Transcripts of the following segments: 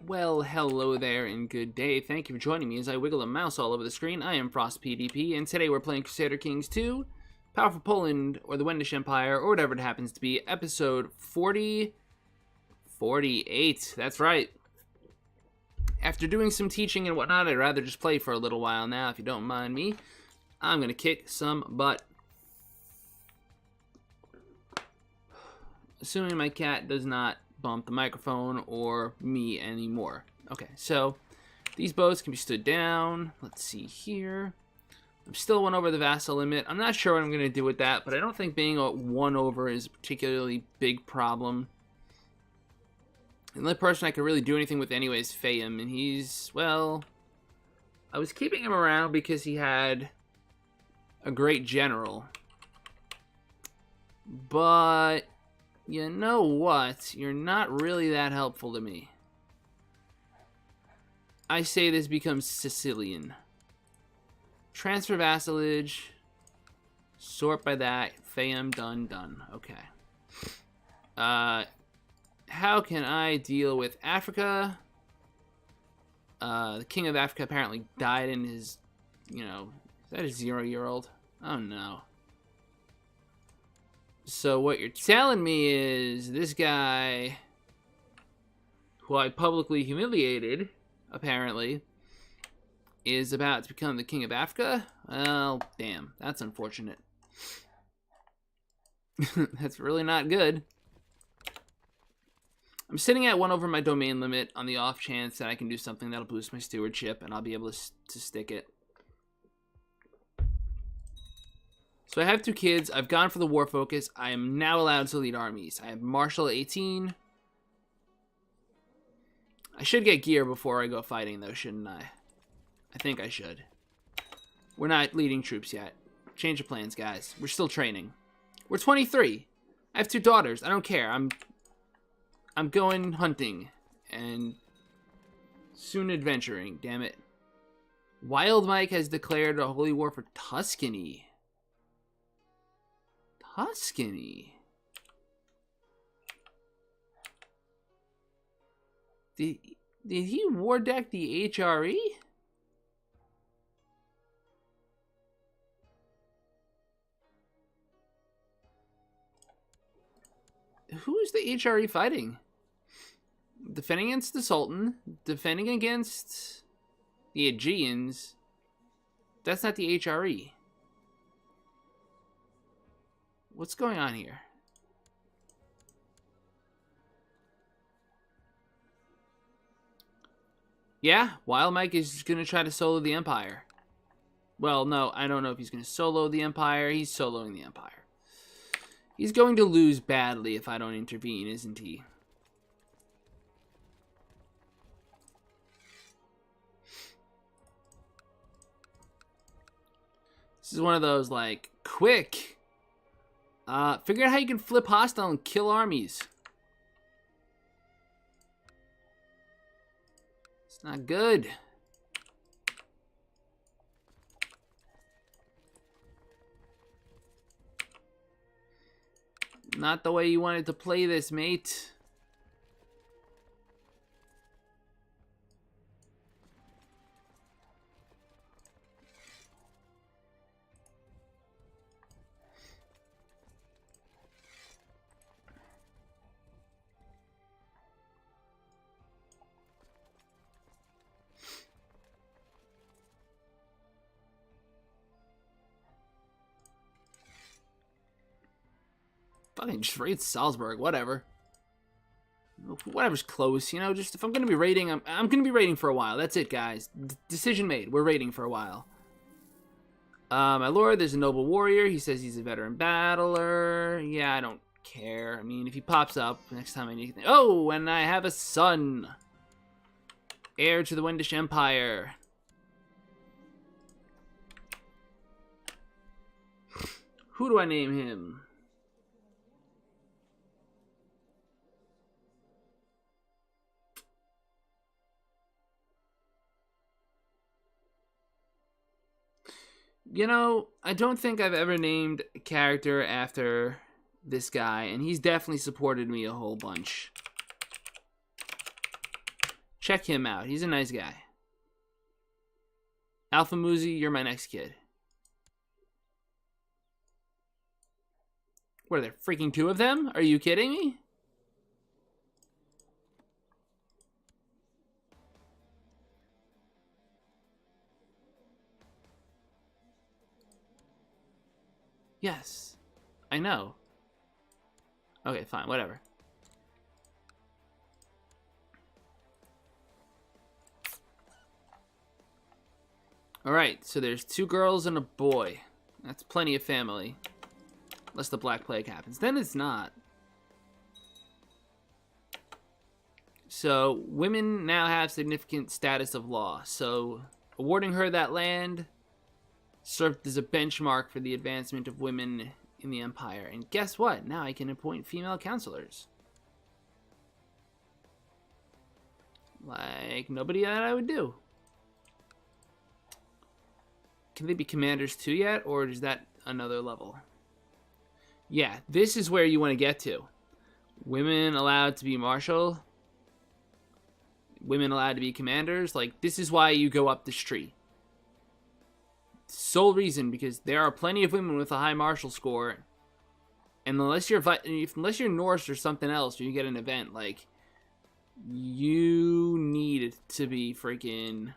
Well, hello there and good day. Thank you for joining me as I wiggle a mouse all over the screen. I am Frost PDP, and today we're playing Crusader Kings 2, Powerful Poland, or the Wendish Empire, or whatever it happens to be, episode 48. That's right. After doing some teaching and whatnot, I'd rather just play for a little while now, if you don't mind me. I'm gonna kick some butt. Assuming my cat does not bump the microphone or me anymore. Okay, so these boats can be stood down. Let's see here. I'm still one over the vassal limit. I'm not sure what I'm going to do with that, but I don't think being a one over is a particularly big problem. And the only person I could really do anything with anyway is Fayum, and he's, well, I was keeping him around because he had a great general. But you know what? You're not really that helpful to me. I say this becomes Sicilian. Transfer vassalage. Sort by that. Fayum, done. Okay. How can I deal with Africa? The king of Africa apparently died in his, is that a 0-year-old? Oh no. So what you're telling me is this guy, who I publicly humiliated, apparently, is about to become the king of Africa? Well, damn. That's unfortunate. That's really not good. I'm sitting at 1 over my domain limit on the off chance that I can do something that'll boost my stewardship, and I'll be able to stick it. So I have 2 kids. I've gone for the war focus. I am now allowed to lead armies. I have martial 18. I should get gear before I go fighting, though, shouldn't I? I think I should. We're not leading troops yet. Change of plans, guys. We're still training. We're 23. I have 2 daughters. I don't care. I'm going hunting and soon adventuring. Damn it. Wild Mike has declared a holy war for Tuscany. Tuscany. Did he war deck the HRE? Who is the HRE fighting? Defending against the Sultan, defending against the Aegeans. That's not the HRE. What's going on here? Yeah, Wild Mike is going to try to solo the Empire. Well, no, I don't know if he's going to solo the Empire. He's soloing the Empire. He's going to lose badly if I don't intervene, isn't he? This is one of those, like, quick. Figure out how you can flip hostile and kill armies. It's not good. Not the way you wanted to play this, mate. Fucking just raid Salzburg, whatever. Whatever's close, just if I'm going to be raiding, I'm going to be raiding for a while. That's it, guys. Decision made. We're raiding for a while. My lord, there's a noble warrior. He says he's a veteran battler. Yeah, I don't care. I mean, if he pops up next time I need anything. Oh, and I have a son. Heir to the Wendish Empire. Who do I name him? I don't think I've ever named a character after this guy, and he's definitely supported me a whole bunch. Check him out. He's a nice guy. Alpha Muzi, you're my next kid. What are there, freaking 2 of them? Are you kidding me? Yes. I know. Okay, fine, whatever. Alright, so there's 2 girls and a boy. That's plenty of family. Unless the Black Plague happens. Then it's not. So, women now have significant status of law. So, awarding her that land served as a benchmark for the advancement of women in the Empire. And guess what? Now I can appoint female counselors. Like nobody that I would do. Can they be commanders too yet? Or is that another level? Yeah, this is where you want to get to. Women allowed to be marshal. Women allowed to be commanders. Like, this is why you go up this tree. Sole reason, because there are plenty of women with a high martial score. And unless you're Norse or something else, or you get an event, like, you need to be freaking,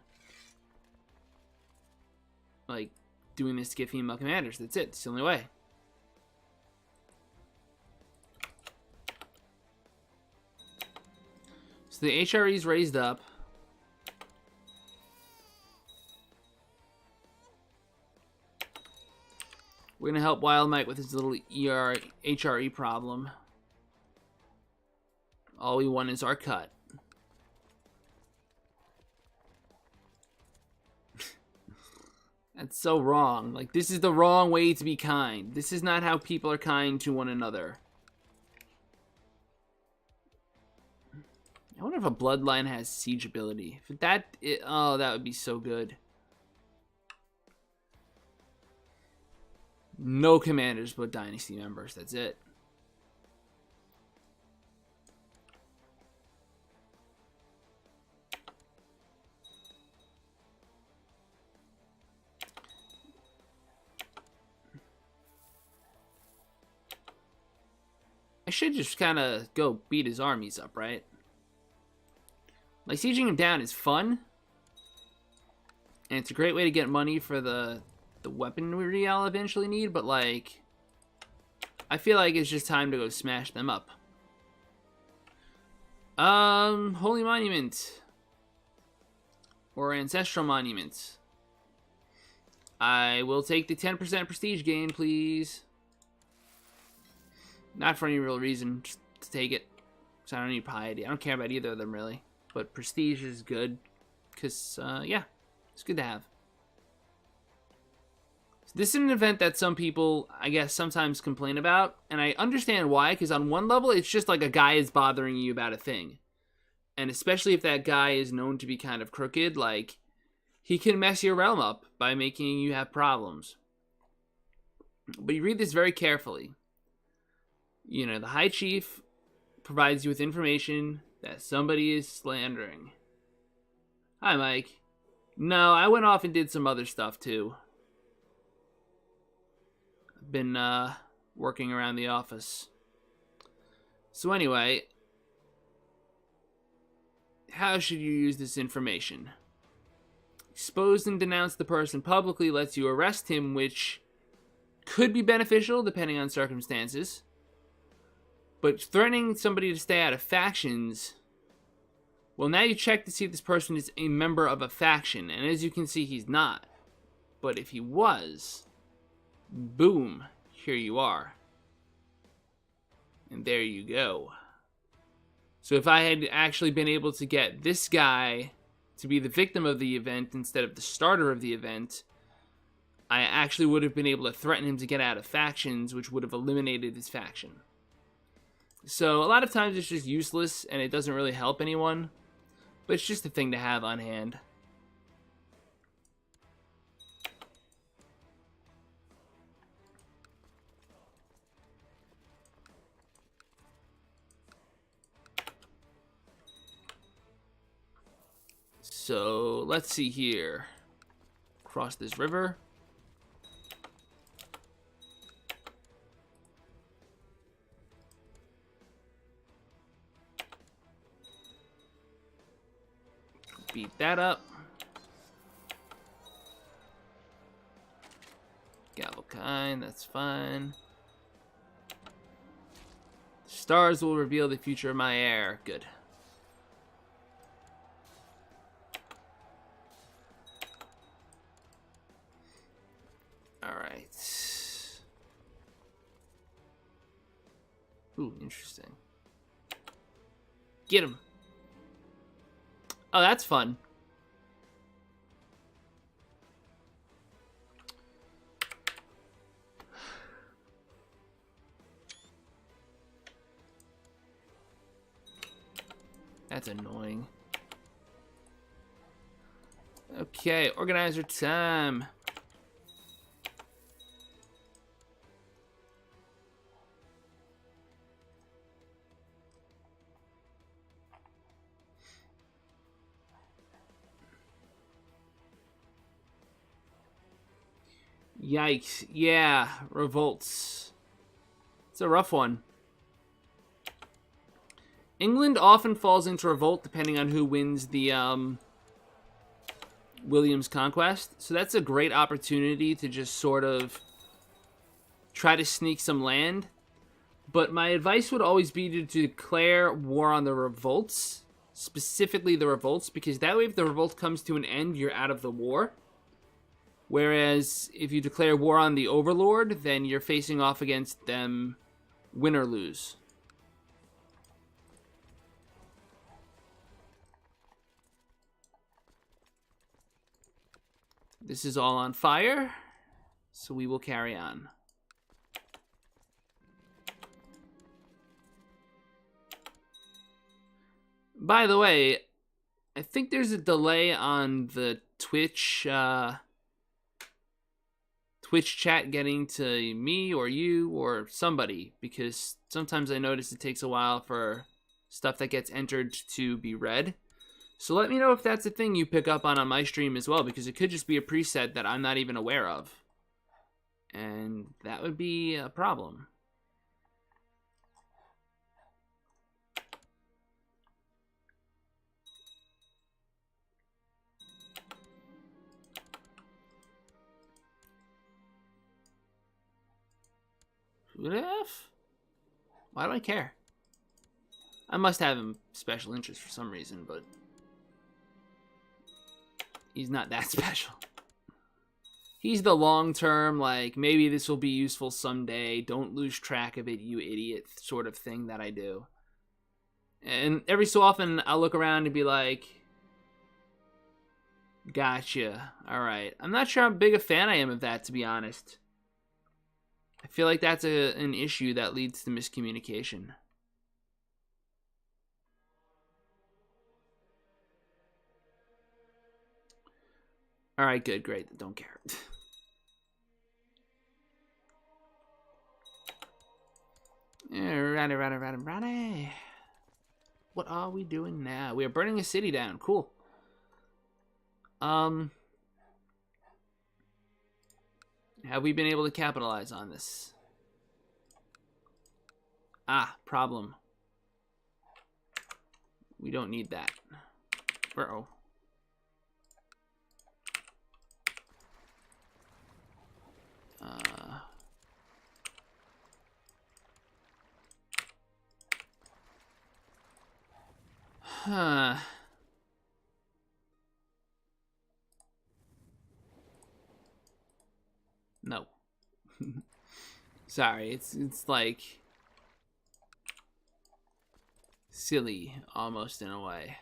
like, doing this to get female commanders. That's it. It's the only way. So the HRE's raised up. We're going to help Wild Mike with his little HRE problem. All we want is our cut. That's so wrong. Like, this is the wrong way to be kind. This is not how people are kind to one another. I wonder if a bloodline has siege ability. If oh, that would be so good. No commanders but dynasty members. That's it. I should just kind of go beat his armies up, right? Like, sieging him down is fun. And it's a great way to get money for the weaponry I'll eventually need, but, like, I feel like it's just time to go smash them up. Holy Monument. Or Ancestral Monument. I will take the 10% prestige gain, please. Not for any real reason, just to take it. Because I don't need piety. I don't care about either of them, really. But prestige is good. Because, yeah, it's good to have. So this is an event that some people, I guess, sometimes complain about. And I understand why, because on one level, it's just like a guy is bothering you about a thing. And especially if that guy is known to be kind of crooked, like, he can mess your realm up by making you have problems. But you read this very carefully. You know, the High Chief provides you with information that somebody is slandering. Hi, Mike. No, I went off and did some other stuff, too. I've been, working around the office. So anyway, how should you use this information? Expose and denounce the person publicly lets you arrest him, which could be beneficial depending on circumstances. But threatening somebody to stay out of factions, well, now you check to see if this person is a member of a faction. And as you can see, he's not. But if he was, boom, here you are. And there you go. So if I had actually been able to get this guy to be the victim of the event instead of the starter of the event, I actually would have been able to threaten him to get out of factions, which would have eliminated his faction. So a lot of times it's just useless and it doesn't really help anyone, but it's just a thing to have on hand. So let's see here. Cross this river. Beat that up. Galvokine, that's fine. Stars will reveal the future of my heir. Good. Alright. Ooh, interesting. Get him. Oh, that's fun. That's annoying. Okay, organizer time. Yikes. Yeah, revolts. It's a rough one. England often falls into revolt depending on who wins the William's conquest. So that's a great opportunity to just sort of try to sneak some land. But my advice would always be to declare war on the revolts, specifically the revolts, because that way if the revolt comes to an end, you're out of the war. Whereas if you declare war on the overlord, then you're facing off against them, win or lose. This is all on fire, so we will carry on. By the way, I think there's a delay on the Twitch chat getting to me or you or somebody, because sometimes I notice it takes a while for stuff that gets entered to be read. So let me know if that's a thing you pick up on my stream as well, because it could just be a preset that I'm not even aware of. And that would be a problem. Why do I care? I must have him special interest for some reason, but he's not that special. He's the long-term, like, maybe this will be useful someday, don't lose track of it, you idiot, sort of thing that I do. And every so often, I'll look around and be like, gotcha, alright. I'm not sure how big a fan I am of that, to be honest. I feel like that's an issue that leads to miscommunication. Alright, good, great, don't care. Righty. What are we doing now? We are burning a city down. Cool. Have we been able to capitalize on this? Ah, problem. We don't need that. Uh-oh. Huh. No. Sorry, it's like silly almost in a way.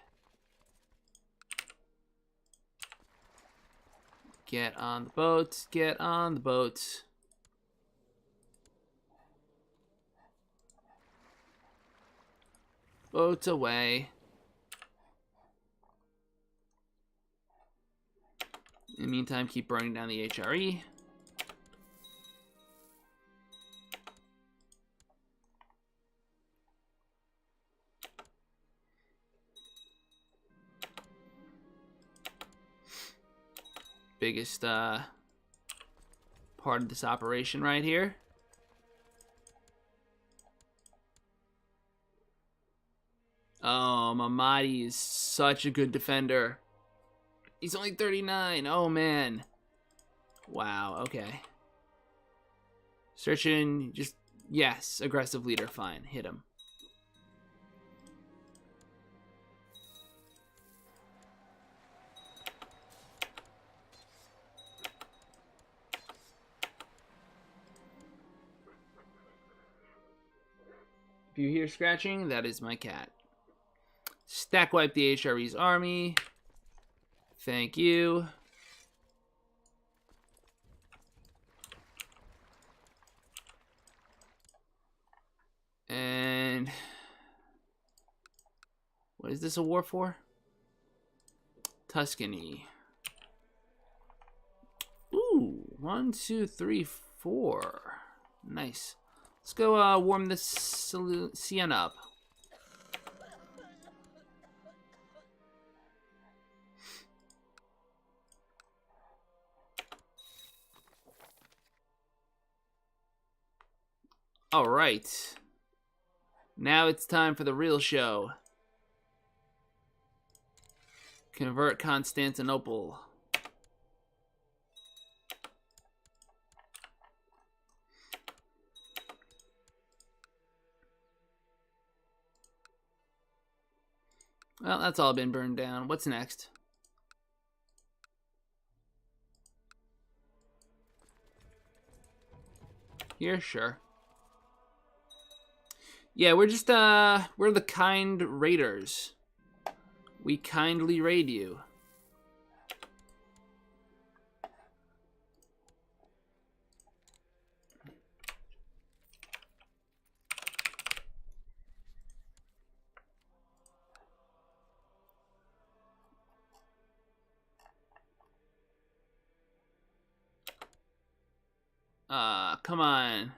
Get on the boat, get on the boat. Boat away. In the meantime, keep burning down the HRE. biggest part of this operation right here. Oh, Mamadi is such a good defender. He's only 39. Oh, man. Wow, okay. Searching, just, yes, aggressive leader, fine. Hit him. If you hear scratching, that is my cat. Stack wipe the HRE's army. Thank you. And what is this a war for? Tuscany. Ooh, 1, 2, 3, 4. Nice. Let's go warm this Sienna up. All right. Now it's time for the real show. Convert Constantinople. Well, that's all been burned down. What's next? Here, sure. Yeah, we're just, we're the kind raiders. We kindly raid you. Come on.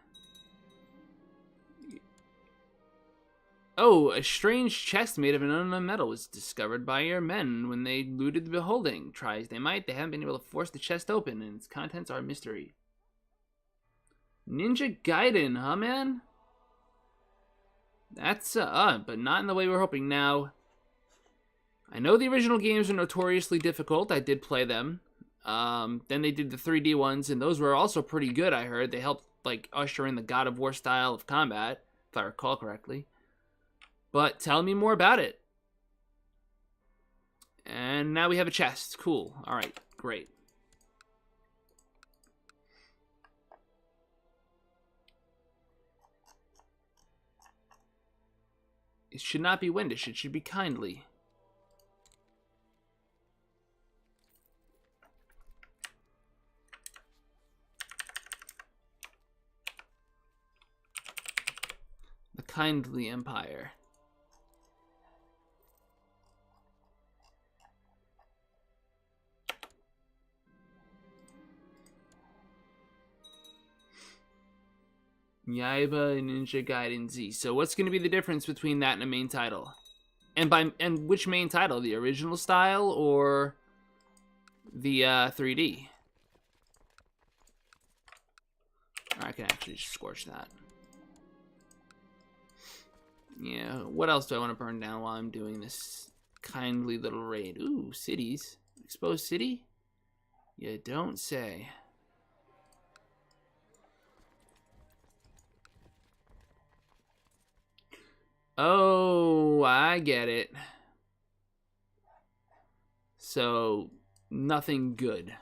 Oh, a strange chest made of an unknown metal was discovered by your men when they looted the beholding. Try as they might, they haven't been able to force the chest open, and its contents are a mystery. Ninja Gaiden, huh, man? That's, but not in the way we're hoping. Now, I know the original games are notoriously difficult. I did play them. Then they did the 3D ones, and those were also pretty good, I heard. They helped, like, usher in the God of War style of combat, if I recall correctly. But tell me more about it. And now we have a chest. Cool. All right, great. It should not be windish. It should be kindly. The kindly empire. Yaiba and Ninja Gaiden Z. So what's going to be the difference between that and a main title? And which main title? The original style or the 3D? I can actually just scorch that. Yeah, what else do I want to burn down while I'm doing this kindly little raid? Ooh, cities. Exposed city? You don't say. Oh, I get it. So, nothing good.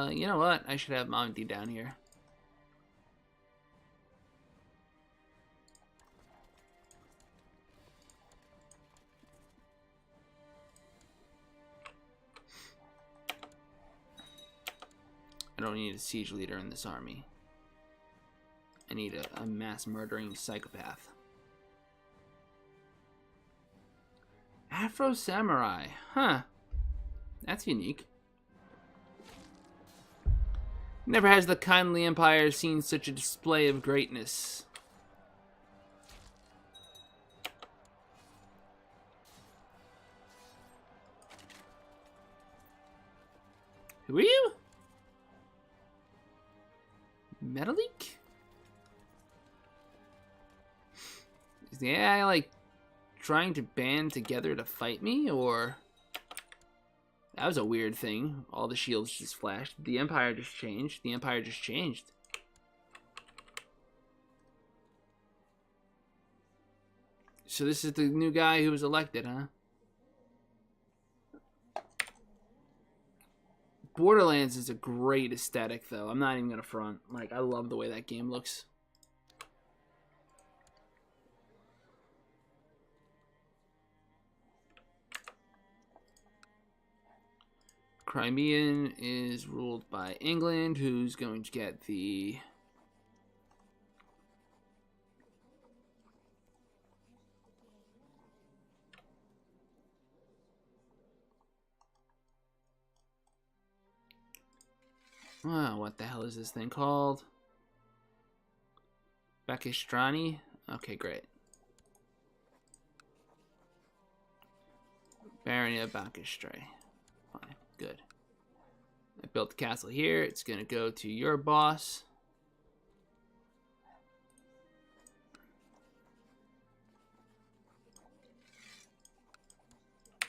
You know what? I should have Monty down here. I don't need a siege leader in this army. I need a mass murdering psychopath. Afro Samurai. Huh. That's unique. Never has the kindly empire seen such a display of greatness. Who are you? Metalik? Is the AI, like, trying to band together to fight me, or... That was a weird thing. All the shields just flashed. The Empire just changed. The Empire just changed. So this is the new guy who was elected, huh? Borderlands is a great aesthetic, though. I'm not even gonna front. Like, I love the way that game looks. Crimean is ruled by England, who's going to get the... Oh, what the hell is this thing called? Bakistrani? Okay, great. Barony of Bakistre. Fine, good. I built the castle here. It's going to go to your boss.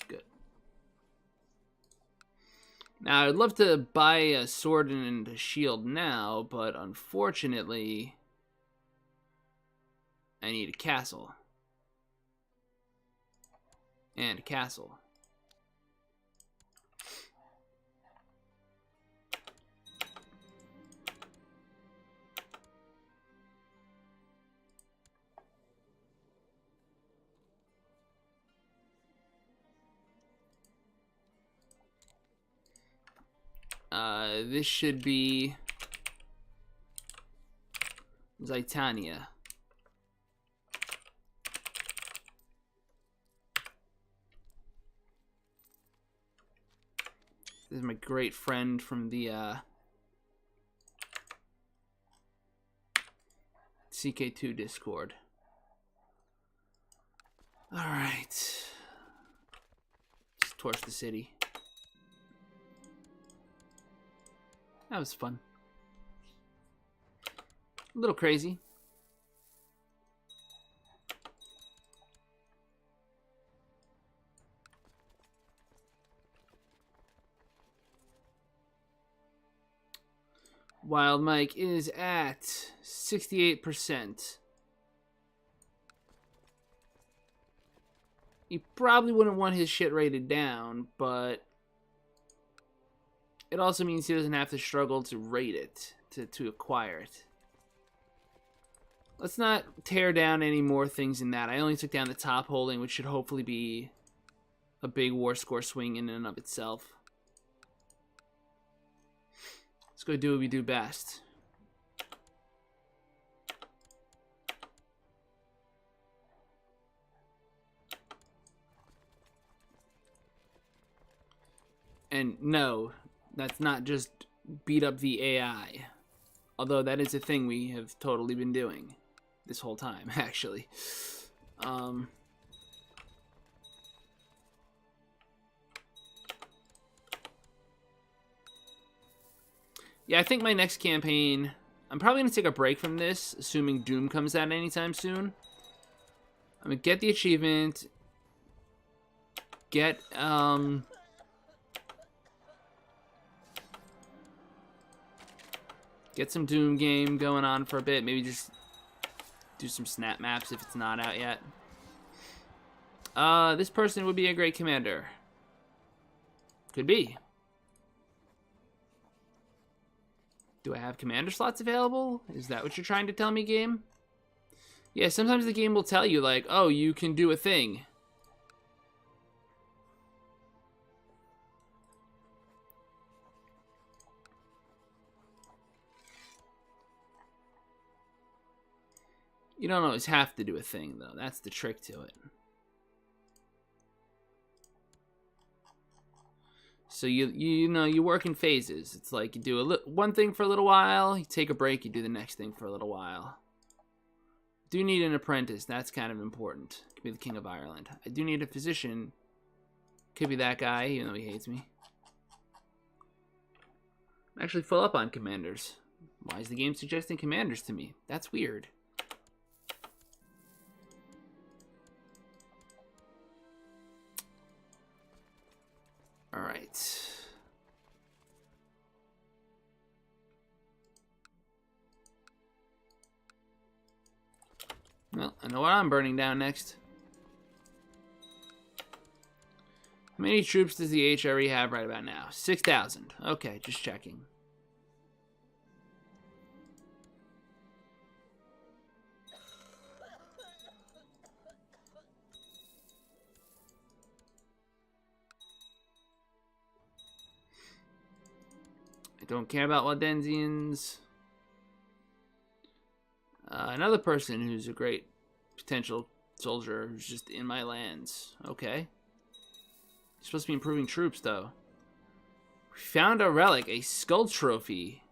Good. Now, I'd love to buy a sword and a shield now, but unfortunately, I need a castle. And a castle. This should be Zaitania. This is my great friend from the CK2 Discord. Alright. Let's torch the city. That was fun. A little crazy. Wild Mike is at 68%. He probably wouldn't want his shit rated down, but it also means he doesn't have to struggle to rate it, to acquire it. Let's not tear down any more things in that. I only took down the top holding, which should hopefully be a big war score swing in and of itself. Let's go do what we do best. And no, that's not just beat up the AI. Although that is a thing we have totally been doing this whole time, actually. Yeah, I think my next campaign... I'm probably going to take a break from this, assuming Doom comes out anytime soon. I'm going to get the achievement. Get, get some Doom game going on for a bit. Maybe just do some snap maps if it's not out yet. This person would be a great commander. Could be. Do I have commander slots available? Is that what you're trying to tell me, game? Yeah, sometimes the game will tell you, like, oh, you can do a thing. You don't always have to do a thing, though. That's the trick to it. So you know, you work in phases. It's like you do one thing for a little while, you take a break, you do the next thing for a little while. Do need an apprentice. That's kind of important. Could be the King of Ireland. I do need a physician. Could be that guy, even though he hates me. I'm actually full up on commanders. Why is the game suggesting commanders to me? That's weird. Alright. Well, I know what I'm burning down next. How many troops does the HRE have right about now? 6,000. Okay, just checking. I don't care about Waldensians. Another person who's a great potential soldier who's just in my lands. Okay. You're supposed to be improving troops, though. We found a relic, a skull trophy.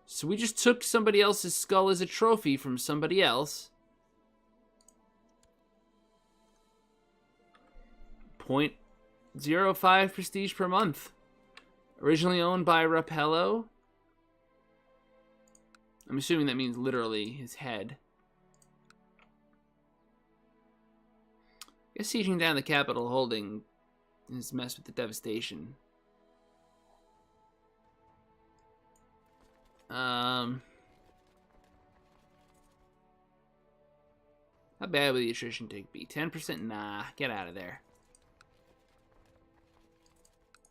So we just took somebody else's skull as a trophy from somebody else. 0.05 prestige per month. Originally owned by Rapello. I'm assuming that means literally his head. I guess sieging down the capital holding is messed with the devastation. How bad would the attrition take be? 10%? Nah, get out of there.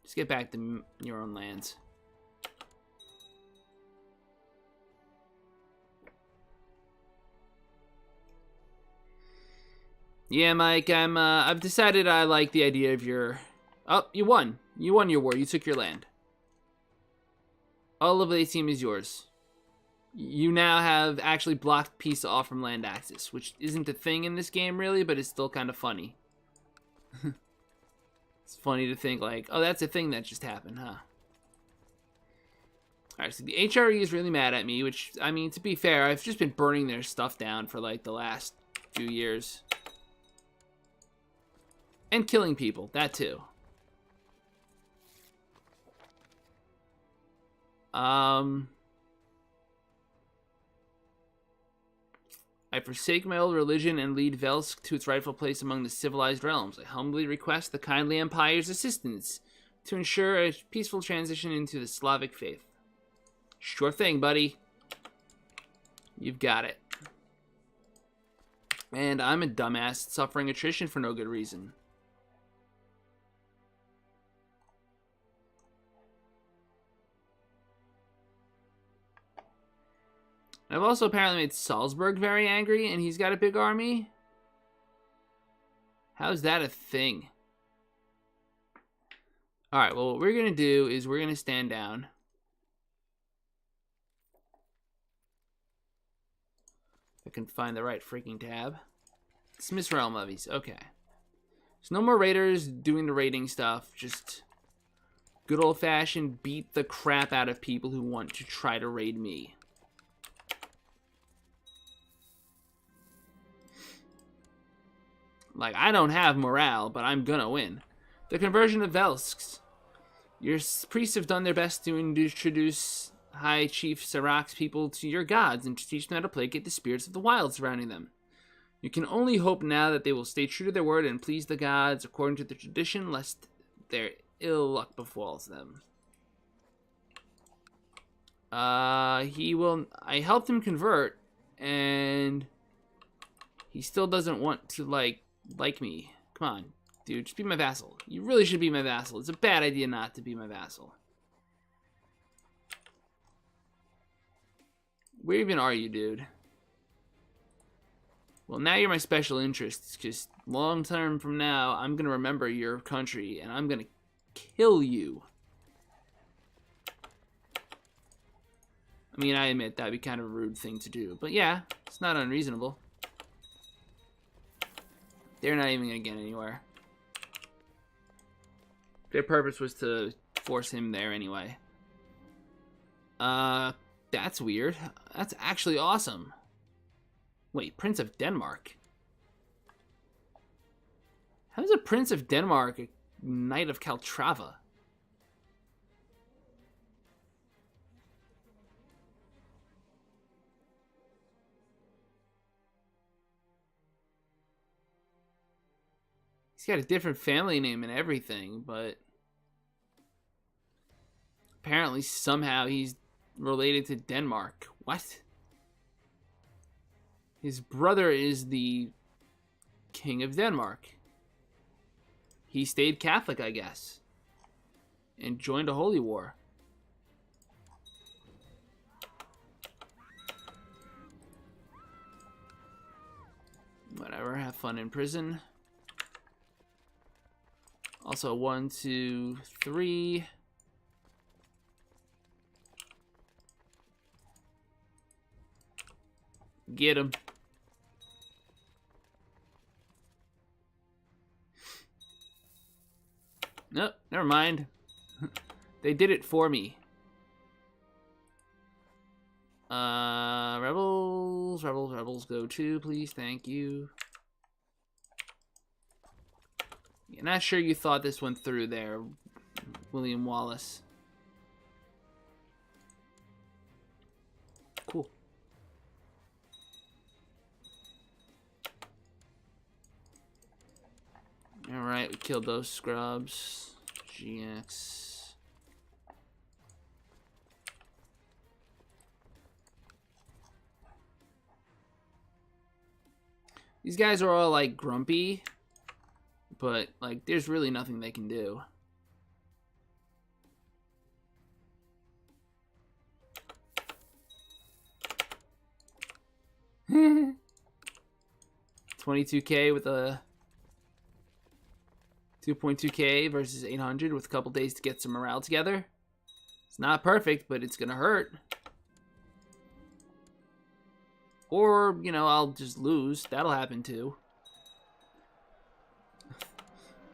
Just get back to your own lands. Yeah, Mike, I've decided I like the idea of your... Oh, you won. You won your war. You took your land. All of the team is yours. You now have actually blocked peace off from land access, which isn't a thing in this game, really, but it's still kind of funny. It's funny to think, like, oh, that's a thing that just happened, huh? Alright, so the HRE is really mad at me, which, I mean, to be fair, I've just been burning their stuff down for, like, the last few years. And killing people, that too. I forsake my old religion and lead Velsk to its rightful place among the civilized realms. I humbly request the kindly Empire's assistance to ensure a peaceful transition into the Slavic faith. Sure thing, buddy. You've got it. And I'm a dumbass suffering attrition for no good reason. I've also apparently made Salzburg very angry, and he's got a big army. How's that a thing? Alright, well, what we're going to do is we're going to stand down. If I can find the right freaking tab. Dismiss realm levies. Okay. So no more raiders doing the raiding stuff. Just good old-fashioned beat the crap out of people who want to try to raid me. Like, I don't have morale, but I'm gonna win. The conversion of Velsks. Your priests have done their best to introduce High Chief Sirach's people to your gods and to teach them how to placate the spirits of the wild surrounding them. You can only hope now that they will stay true to their word and please the gods according to the tradition, lest their ill luck befalls them. I helped him convert, and he still doesn't want to, like me. Come on, dude, just be my vassal. You really should be my vassal. It's a bad idea not to be my vassal. Where even are you, dude? Well, now you're my special interest, because long term from now, I'm going to remember your country, and I'm going to kill you. I mean, I admit that'd be kind of a rude thing to do, but yeah, it's not unreasonable. They're not even going to get anywhere. Their purpose was to force him there anyway. That's weird. That's actually awesome. Wait, Prince of Denmark? How is a Prince of Denmark a Knight of Caltrava? He's got a different family name and everything, but apparently somehow he's related to Denmark. What? His brother is the King of Denmark. He stayed Catholic, I guess, and joined a holy war. Whatever, have fun in prison. Also, 1, 2, 3. Get him. Nope, never mind. They did it for me. Rebels, go too, please. Thank you. Yeah, not sure you thought this went through there, William Wallace. Cool. Alright, we killed those scrubs. GX. These guys are all like grumpy, but like there's really nothing they can do. $22K with a 2.2K versus 800 with a couple days to get some morale together. It's not perfect, but it's gonna hurt. Or, you know, I'll just lose. That'll happen too.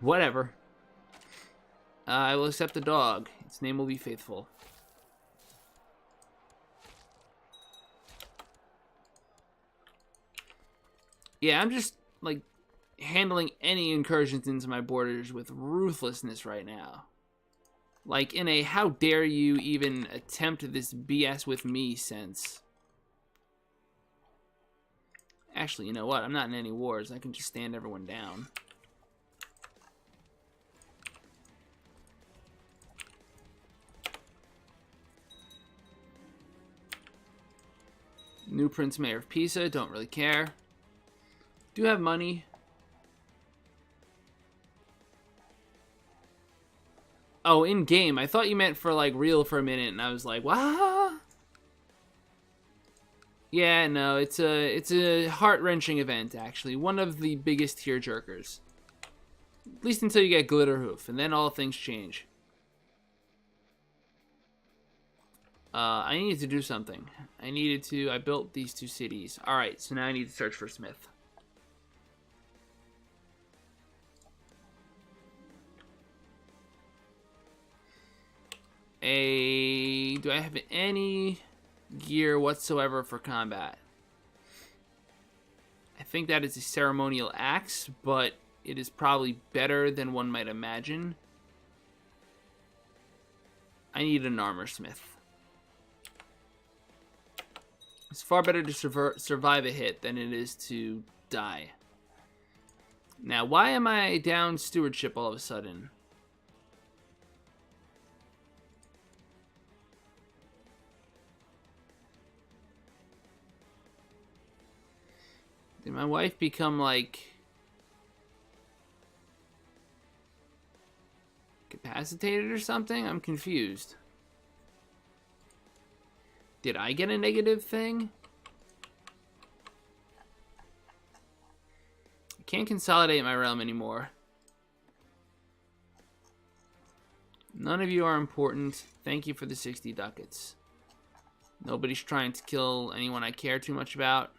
Whatever. I will accept the dog. Its name will be Faithful. Yeah, I'm just, like, handling any incursions into my borders with ruthlessness right now. Like, in a how dare you even attempt this BS with me sense. Actually, you know what? I'm not in any wars. I can just stand everyone down. New Prince Mayor of Pisa. Don't really care. Do have money. Oh, in game. I thought you meant for like real for a minute, and I was like, what? Yeah, no, it's a heart-wrenching event, actually. One of the biggest tear-jerkers. At least until you get Glitterhoof, and then all things change. I needed to do something. I built these 2 cities. Alright, so now I need to search for Smith. Do I have any gear whatsoever for combat? I think that is a ceremonial axe, but it is probably better than one might imagine. I need an armor smith. It's far better to survive a hit than it is to die. Now, why am I down stewardship all of a sudden? Did my wife become, like, incapacitated or something? I'm confused. Did I get a negative thing? I can't consolidate my realm anymore. None of you are important. Thank you for the 60 ducats. Nobody's trying to kill anyone I care too much about.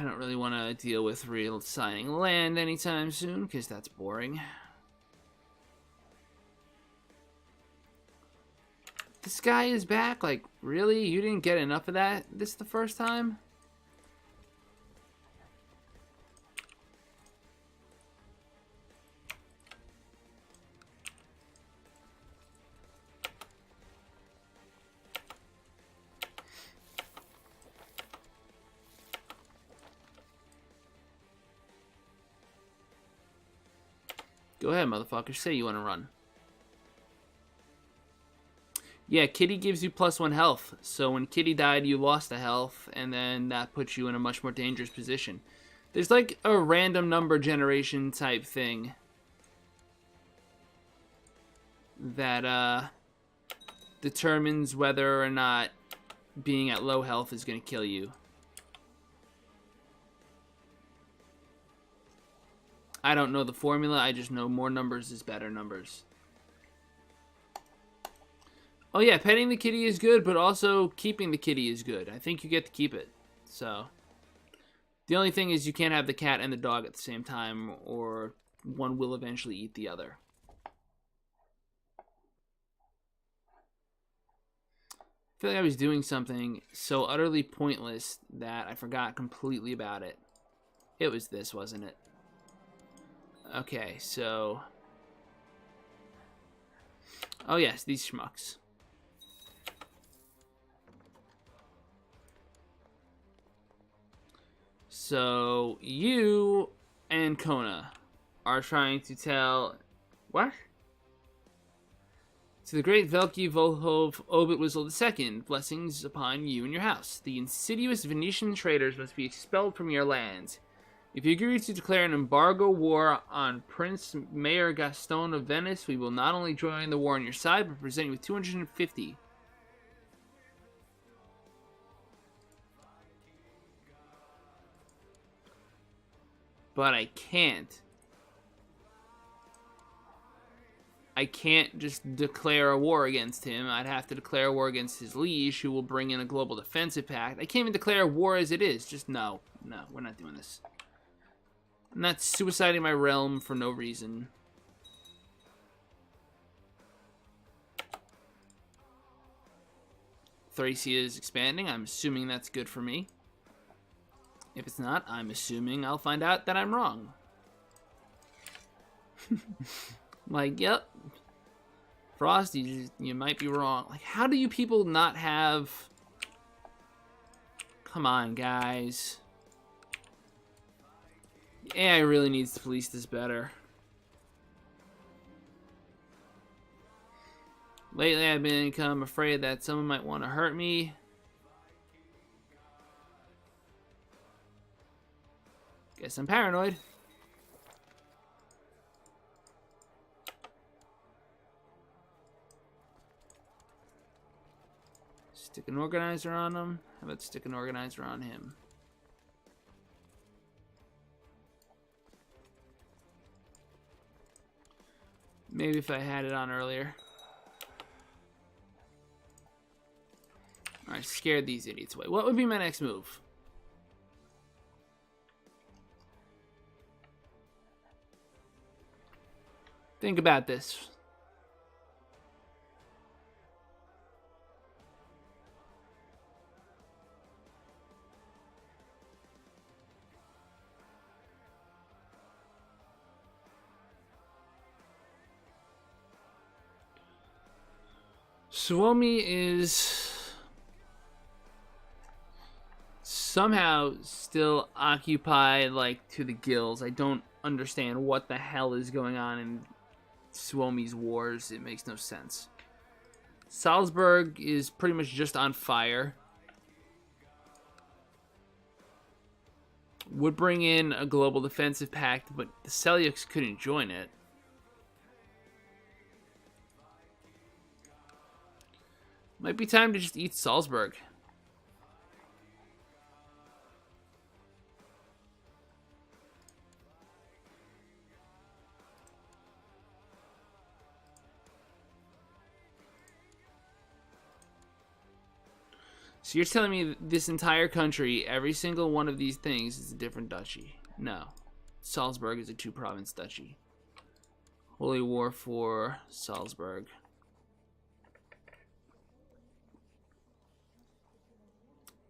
I don't really want to deal with real signing land anytime soon, because that's boring. This guy is back? Like, really? You didn't get enough of that this the first time? Go ahead, motherfucker. Say you want to run. Yeah, Kitty gives you +1 health. So when Kitty died, you lost a health, and then that puts you in a much more dangerous position. There's like a random number generation type thing that determines whether or not being at low health is going to kill you. I don't know the formula, I just know more numbers is better numbers. Oh yeah, petting the kitty is good, but also keeping the kitty is good. I think you get to keep it. So, the only thing is you can't have the cat and the dog at the same time, or one will eventually eat the other. I feel like I was doing something so utterly pointless that I forgot completely about it. It was this, wasn't it? Okay, so... Oh yes, these schmucks. So, you and Kona are trying to tell... What? To the great Velki Volhov Obitwizzle II, blessings upon you and your house. The insidious Venetian traders must be expelled from your lands. If you agree to declare an embargo war on Prince Mayor Gaston of Venice, we will not only join the war on your side, but present you with 250. But I can't. I can't just declare a war against him. I'd have to declare a war against his liege, who will bring in a global defensive pact. I can't even declare a war as it is. Just no. No, we're not doing this. I'm not suiciding my realm for no reason. Thracia is expanding. I'm assuming that's good for me. If it's not, I'm assuming I'll find out that I'm wrong. Like, yep. Frost, you might be wrong. Like, how do you people not have... Come on, guys. AI really needs to police this better. Lately, I've become afraid that someone might want to hurt me. Guess I'm paranoid. Stick an organizer on him. How about stick an organizer on him? Maybe if I had it on earlier. Alright, scared these idiots away. What would be my next move? Think about this. Suomi is somehow still occupied, like, to the gills. I don't understand what the hell is going on in Suomi's wars. It makes no sense. Salzburg is pretty much just on fire. Would bring in a global defensive pact, but the Seljuks couldn't join it. Might be time to just eat Salzburg. So you're telling me this entire country, every single one of these things is a different duchy? No. Salzburg is a 2-province duchy. Holy War for Salzburg.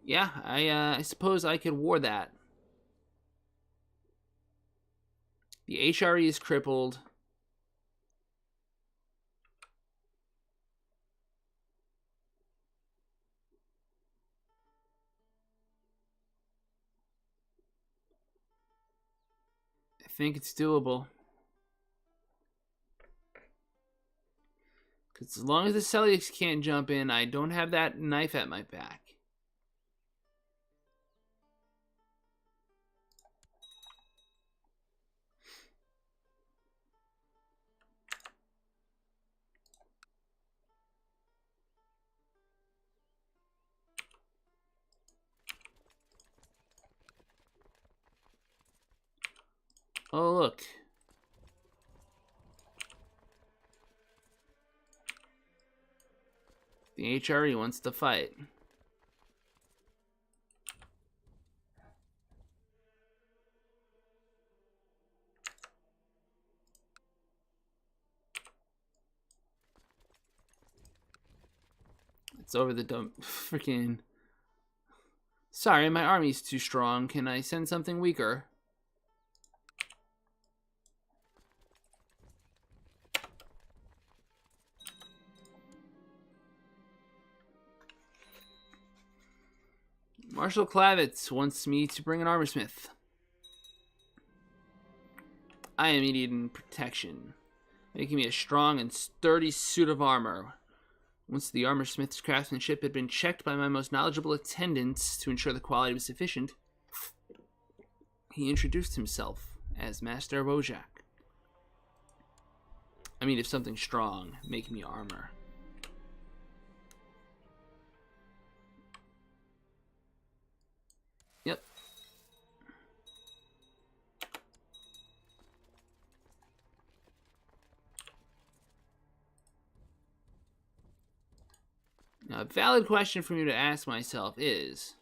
Yeah, I suppose I could war that. The HRE is crippled. I think it's doable. Because as long as the Slavics can't jump in, I don't have that knife at my back. Oh, look. The HRE wants to fight. It's over the dump. Freaking. Sorry, my army's too strong. Can I send something weaker? Marshal Klavitz wants me to bring an armorsmith. I am needing protection, making me a strong and sturdy suit of armor. Once the armorsmith's craftsmanship had been checked by my most knowledgeable attendants to ensure the quality was sufficient, he introduced himself as Master Wojak. I mean, if something's strong, make me armor. Yep. Now, a valid question for me to ask myself is...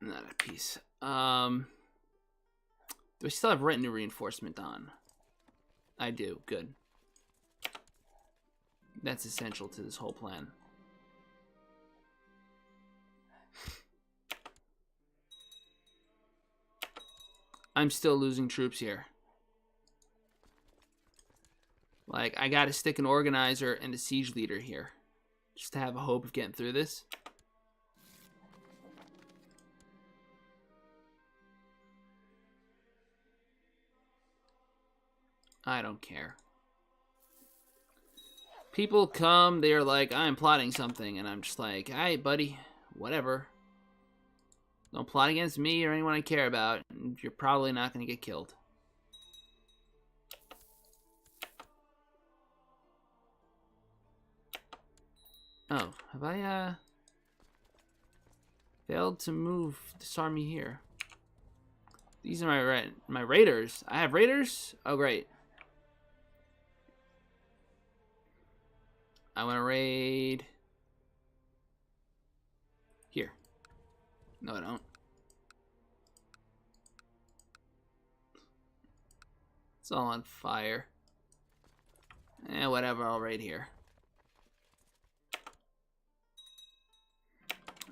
Not a piece. Do I still have retinue reinforcement on? I do. Good. That's essential to this whole plan. I'm still losing troops here. Like, I gotta stick an organizer and a siege leader here. Just to have a hope of getting through this. I don't care. People come, they're like, I'm plotting something, and I'm just like, hey, buddy, whatever. Don't plot against me or anyone I care about, and you're probably not going to get killed. Oh, have I, failed to move this army here? These are my raiders. I have raiders? Oh, great. I want to raid here. No, I don't. It's all on fire. Eh, whatever, I'll raid here.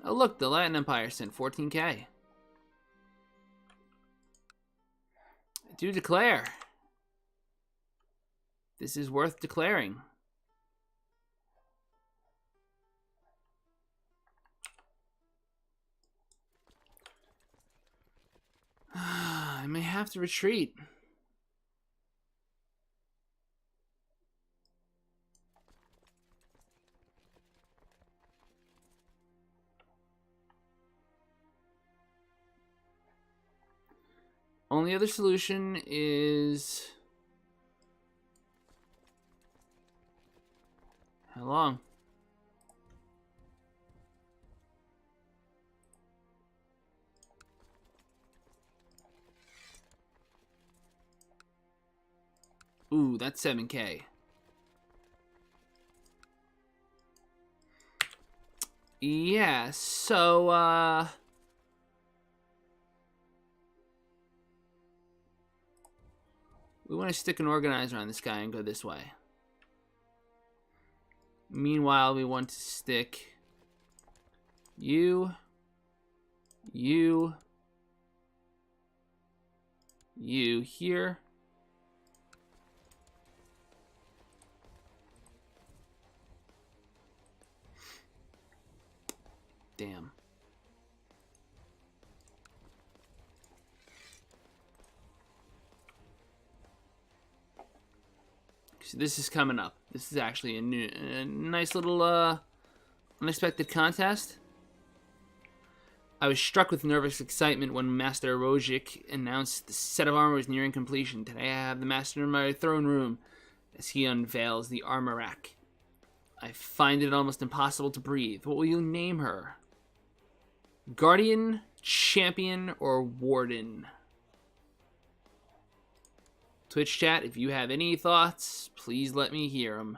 Oh, look, the Latin Empire sent 14k. I do declare. This is worth declaring. I may have to retreat. Only other solution is... How long? Ooh, that's 7K. Yeah, so, we want to stick an organizer on this guy and go this way. Meanwhile, we want to stick you, you here. Damn. So this is coming up. This is actually a nice little unexpected contest. I was struck with nervous excitement when Master Rojic announced the set of armor was nearing completion. Today I have the Master in my throne room as he unveils the armor rack. I find it almost impossible to breathe. What will you name her? Guardian, Champion, or Warden? Twitch chat, if you have any thoughts, please let me hear them.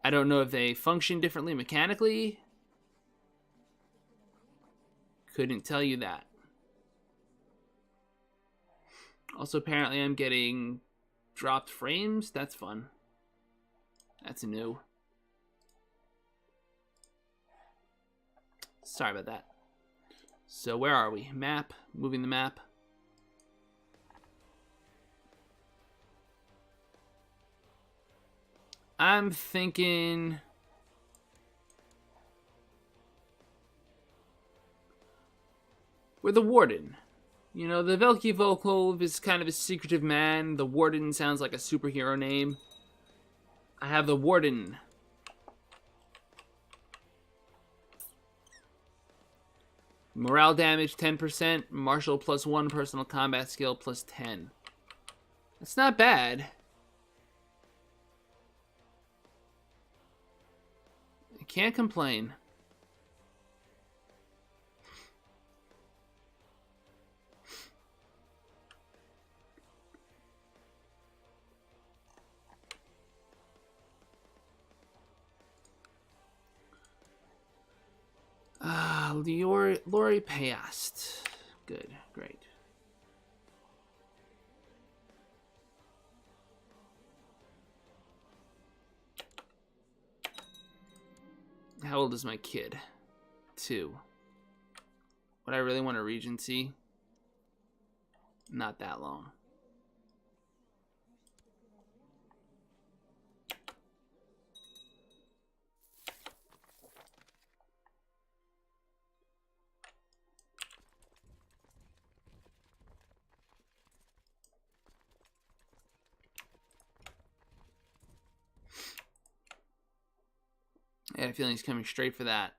I don't know if they function differently mechanically. Couldn't tell you that. Also, apparently I'm getting dropped frames. That's fun. That's new. Sorry about that. So where are we? Map. Moving the map. I'm thinking... we're the Warden. You know, the Velki Volkov is kind of a secretive man. The Warden sounds like a superhero name. I have the Warden. Morale damage 10%. Martial +1. Personal combat skill +10. That's not bad. I can't complain. Lori Payast. Good, great. How old is my kid? 2. Would I really want a Regency? Not that long. I had a feeling he's coming straight for that.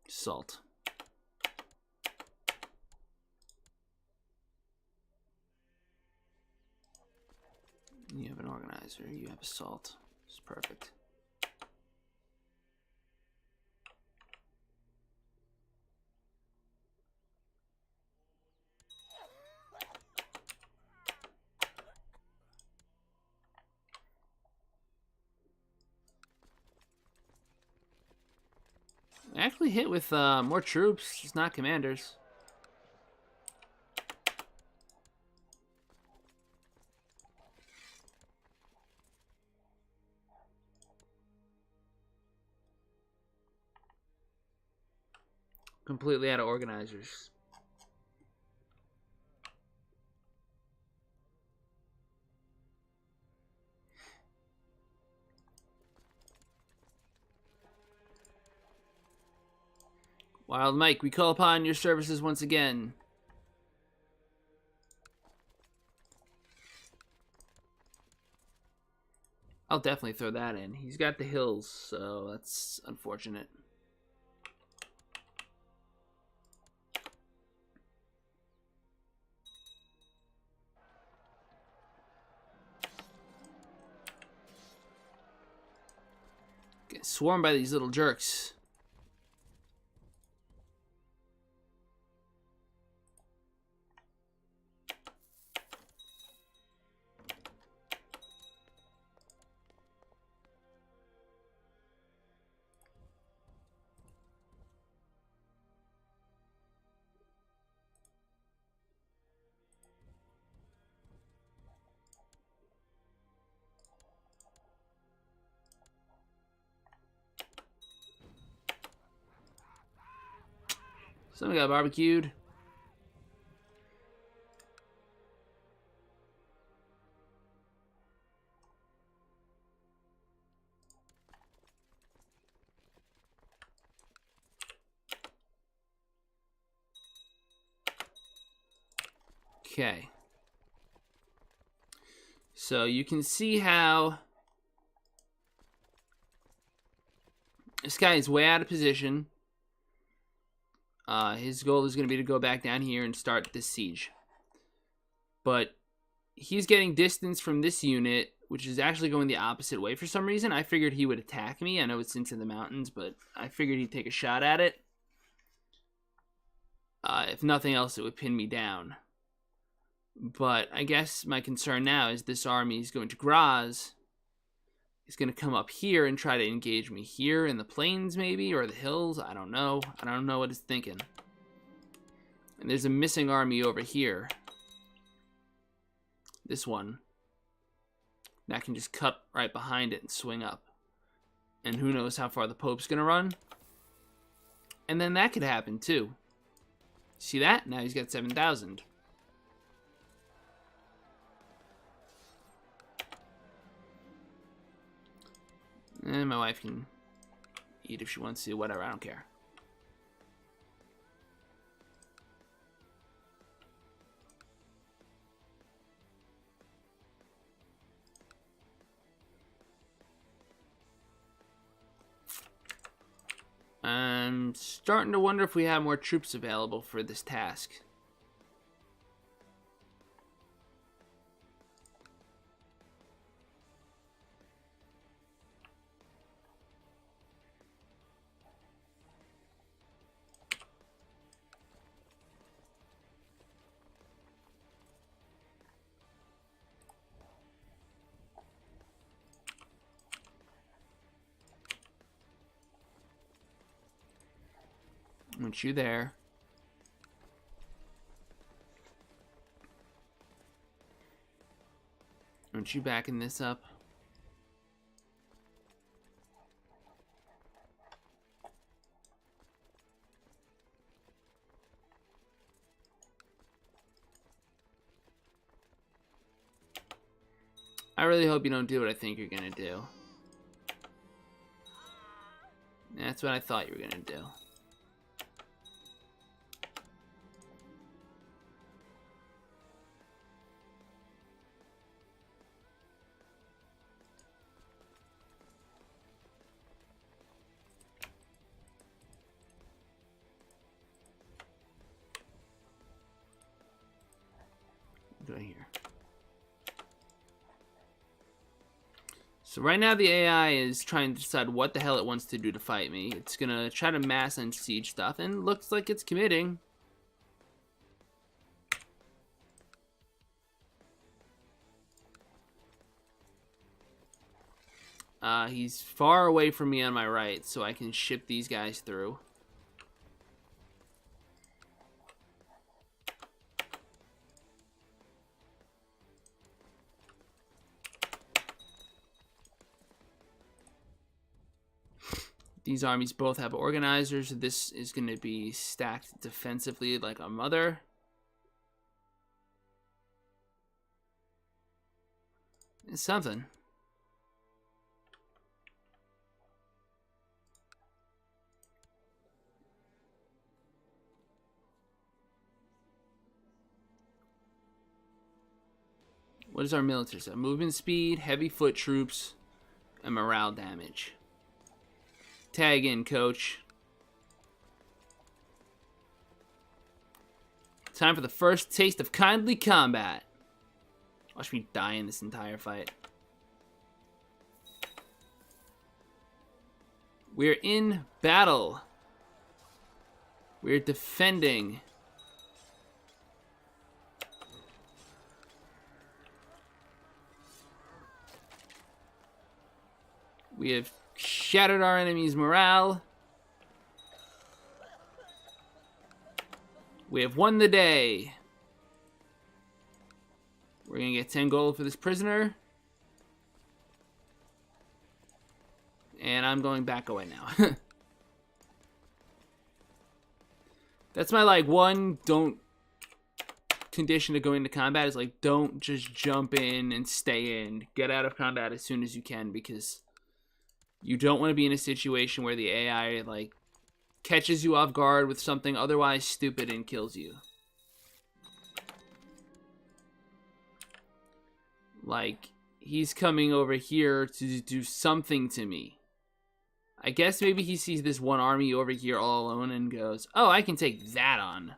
Salt. You have an organizer. You have a salt. It's perfect. Actually hit with more troops, just not commanders. Completely out of organizers. Wild Mike, we call upon your services once again. I'll definitely throw that in. He's got the hills, so that's unfortunate. Get swarmed by these little jerks. Someone got barbecued. Okay. So you can see how this guy is way out of position. His goal is going to be to go back down here and start this siege. But he's getting distance from this unit, which is actually going the opposite way for some reason. I figured he would attack me. I know it's into the mountains, but I figured he'd take a shot at it. If nothing else, it would pin me down. But I guess my concern now is this army is going to Graz. He's going to come up here and try to engage me here in the plains maybe, or the hills. I don't know. I don't know what it's thinking. And there's a missing army over here. This one. That can just cut right behind it and swing up. And who knows how far the Pope's going to run. And then that could happen too. See that? Now he's got 7,000. And my wife can eat if she wants to, whatever, I don't care. I'm starting to wonder if we have more troops available for this task. Want you there. Want you backing this up. I really hope you don't do what I think you're gonna do. That's what I thought you were gonna do. What do I hear? So right now the AI is trying to decide what the hell it wants to do to fight me. It's gonna try to mass and siege stuff, and looks like it's committing. He's far away from me on my right, so I can ship these guys through. These armies both have organizers. This is going to be stacked defensively like a mother. It's something. What is our military stuff? Movement speed, heavy foot troops, and morale damage. Tag in, coach. Time for the first taste of kindly combat. Watch me die in this entire fight. We're in battle. We're defending. We have shattered our enemy's morale. We have won the day. We're gonna get 10 gold for this prisoner. And I'm going back away now. That's my, like, one don't condition to go into combat is, like, don't just jump in and stay in. Get out of combat as soon as you can, because you don't want to be in a situation where the AI, like, catches you off guard with something otherwise stupid and kills you. Like, he's coming over here to do something to me. I guess maybe he sees this one army over here all alone and goes, oh, I can take that on.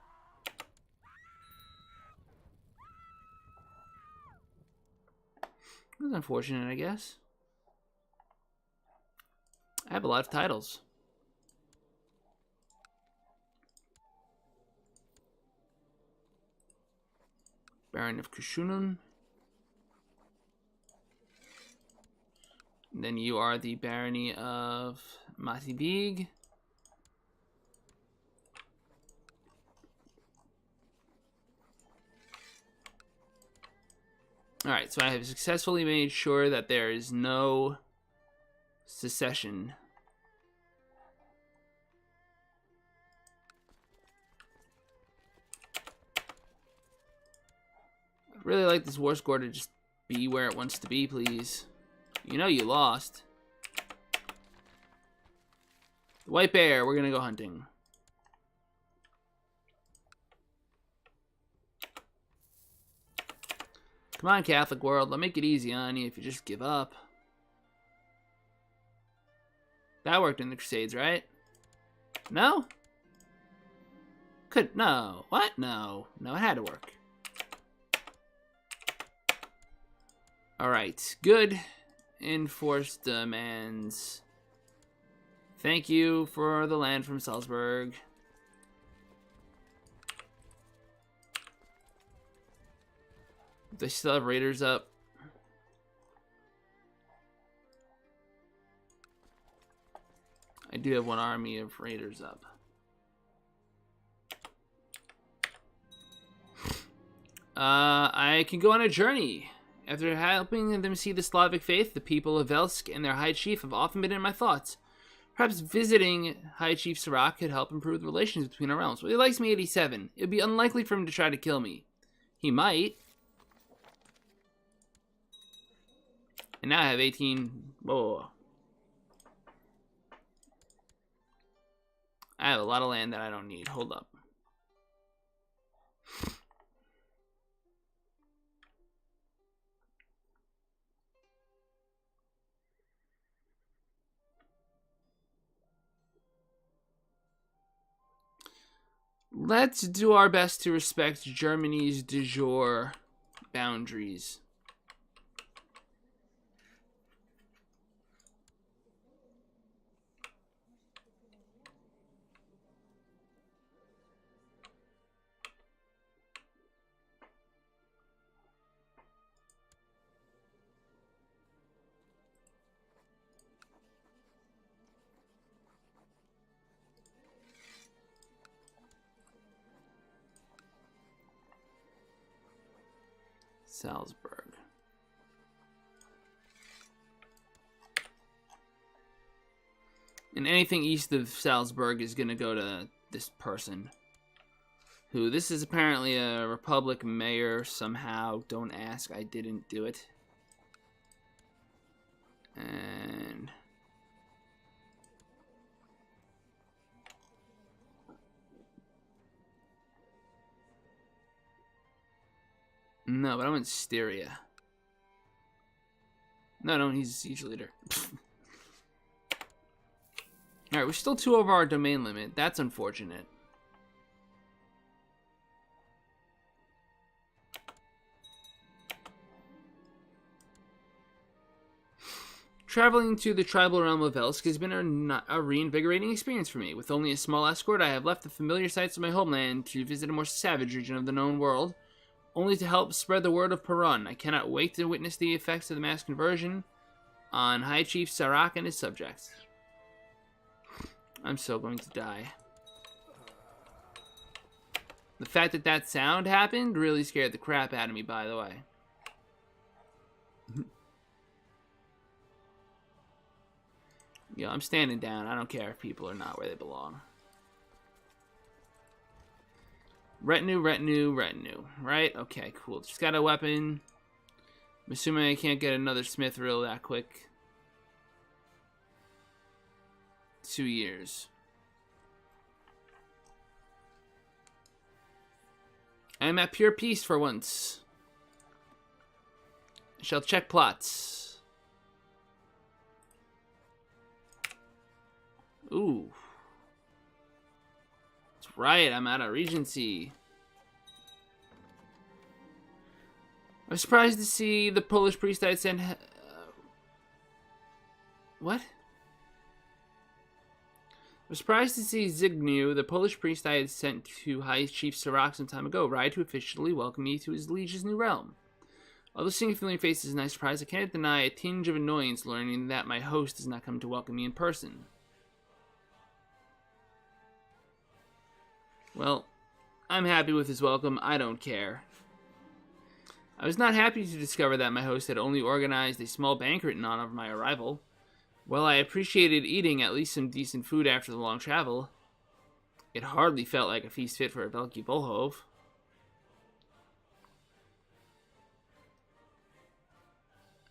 That's unfortunate, I guess. I have a lot of titles. Baron of Kushunun. Then you are the Barony of Matibig. Alright, so I have successfully made sure that there is no secession. I'd really like this war score to just be where it wants to be, please. You know you lost. The White Bear, we're gonna go hunting. Come on, Catholic world, I'll make it easy on you if you just give up. That worked in the Crusades, right? No? No. What? No. No, it had to work. Alright, good. Enforced demands. Thank you for the land from Salzburg. They still have raiders up. I do have one army of raiders up. I can go on a journey. After helping them see the Slavic faith, the people of Velsk and their High Chief have often been in my thoughts. Perhaps visiting High Chief Sirach could help improve the relations between our realms. Well, he likes me 87. It would be unlikely for him to try to kill me. He might. And now I have 18. Whoa. I have a lot of land that I don't need. Hold up. Let's do our best to respect Germany's de jure boundaries. Salzburg. And anything east of Salzburg is going to go to this person. Who, this is apparently a Republic mayor somehow. Don't ask, I didn't do it. And... no, but I want Styria. No, he's siege leader. Alright, we're still 2 over our domain limit. That's unfortunate. Traveling to the tribal realm of Elsk has been a reinvigorating experience for me. With only a small escort, I have left the familiar sights of my homeland to visit a more savage region of the known world, only to help spread the word of Perun. I cannot wait to witness the effects of the mass conversion on High Chief Sirach and his subjects. I'm so going to die. The fact that that sound happened really scared the crap out of me, by the way. Yo, I'm standing down. I don't care if people are not where they belong. Retinue, retinue, retinue. Right? Okay, cool. Just got a weapon. I'm assuming I can't get another smith real that quick. 2 years. I'm at pure peace for once. I shall check plots. Ooh. That's right, I'm out of Regency. I was surprised to see the Polish priest I had sent... what? I was surprised to see Zygmunt, the Polish priest I had sent to High Chief Sirach some time ago, ride to officially welcome me to his liege's new realm. Although seeing a familiar face is a nice surprise, I can't deny a tinge of annoyance learning that my host has not come to welcome me in person. Well, I'm happy with his welcome. I don't care. I was not happy to discover that my host had only organized a small banquet in honor of my arrival. While I appreciated eating at least some decent food after the long travel, it hardly felt like a feast fit for a Velki Volhov.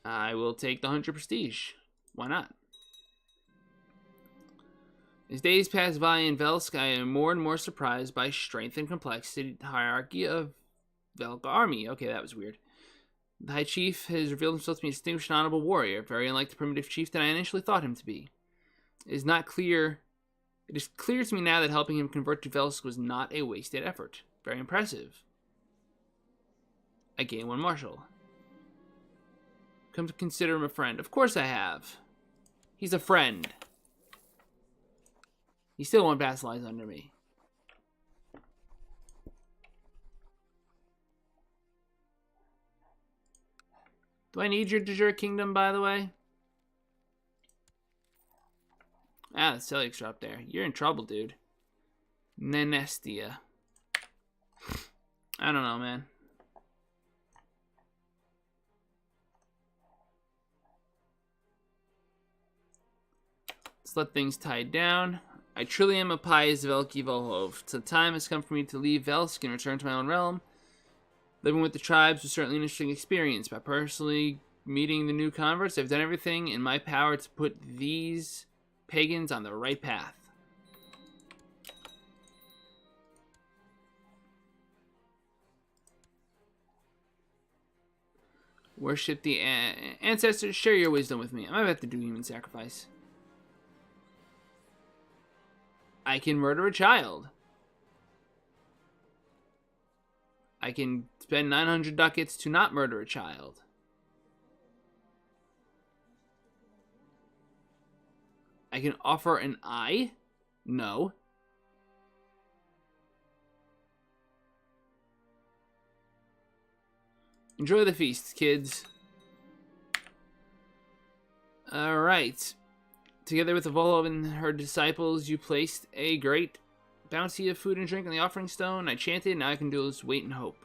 I will take the 100 prestige. Why not? As days pass by in Velsk, I am more and more surprised by strength and complexity hierarchy of Velka army. Okay, that was weird. The High Chief has revealed himself to be a distinguished and honorable warrior, very unlike the primitive chieftain I initially thought him to be. It is clear to me now that helping him convert to Velsk was not a wasted effort. Very impressive. I gain 1 marshal. Come to consider him a friend. Of course I have. He's a friend. He still won't vassalize under me. Do I need your de jure kingdom, by the way? Ah, the Slavics are up there. You're in trouble, dude. Nenestia. I don't know, man. Let's let things tie down. I truly am a pious Velki Volhov. So the time has come for me to leave Velsk and return to my own realm. Living with the tribes was certainly an interesting experience. By personally meeting the new converts, I've done everything in my power to put these pagans on the right path. Worship the ancestors. Share your wisdom with me. I'm about to do human sacrifice. I can murder a child. I can spend 900 ducats to not murder a child. I can offer an eye? No. Enjoy the feast, kids. Alright. Together with the Volhov and her disciples, you placed a great bounty of food and drink on the offering stone. I chanted, now I can do is wait and hope.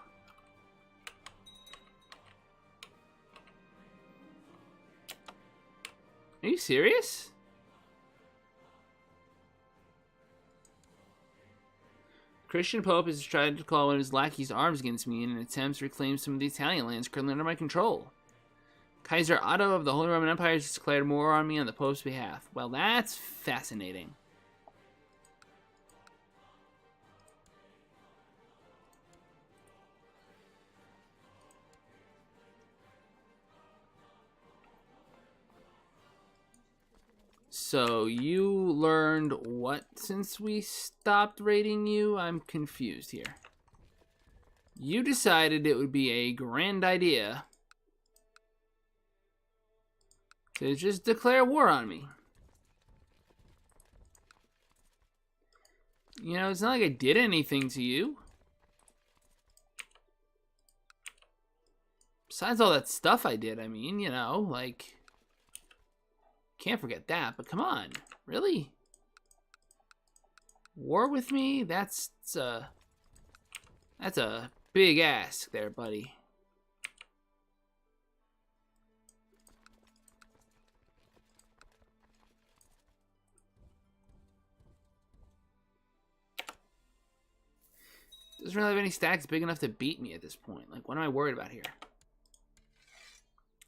Are you serious? Christian Pope has tried to call one of his lackeys arms against me in an attempt to reclaim some of the Italian lands currently under my control. Kaiser Otto of the Holy Roman Empire has declared war on me on the Pope's behalf. Well, that's fascinating. So, you learned what since we stopped raiding you? I'm confused here. You decided it would be a grand idea to just declare war on me. You know, it's not like I did anything to you. Besides all that stuff I did, I mean, you know, like... Can't forget that, but come on. Really? War with me? That's a big ask there, buddy. Doesn't really have any stacks big enough to beat me at this point. Like, what am I worried about here?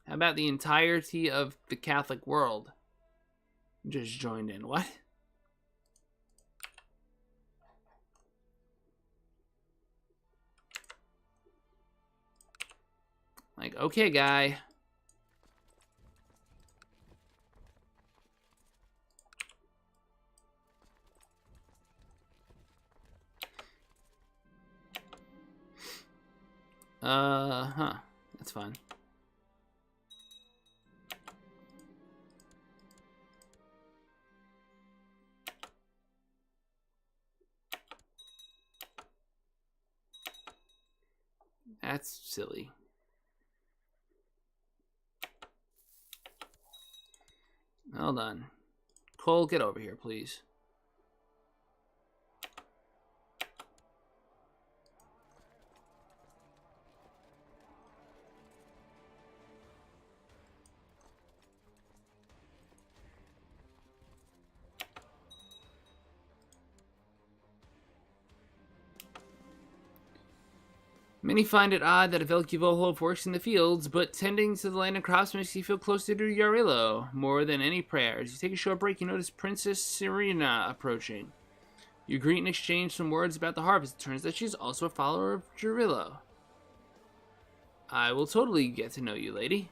How about the entirety of the Catholic world just joined in? What? Like, okay, guy. Huh. That's fine. That's silly. Hold on. Cole, get over here, please. Many find it odd that a Velki-Volhov works in the fields, but tending to the land and crops makes you feel closer to Yarilo, more than any prayers. You take a short break, you notice Princess Serena approaching. You greet and exchange some words about the harvest. It turns out she's also a follower of Jarilo. I will totally get to know you, lady.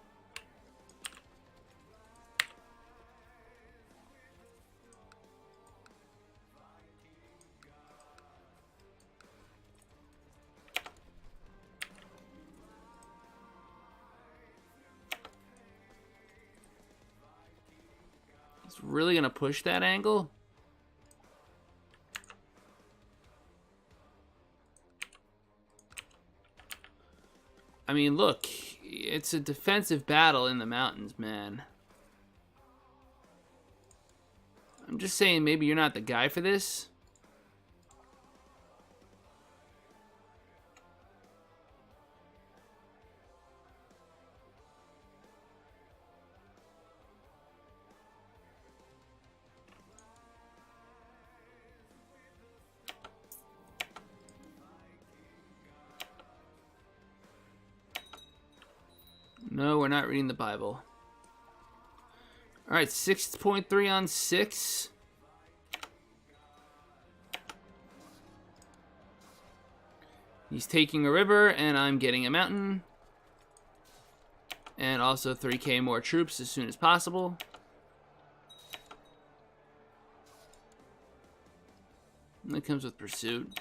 It's really gonna push that angle? I mean, look, it's a defensive battle in the mountains, man. I'm just saying, maybe you're not the guy for this. No, we're not reading the Bible. Alright, 6.3 on 6. He's taking a river, and I'm getting a mountain. And also 3k more troops as soon as possible. And that comes with pursuit.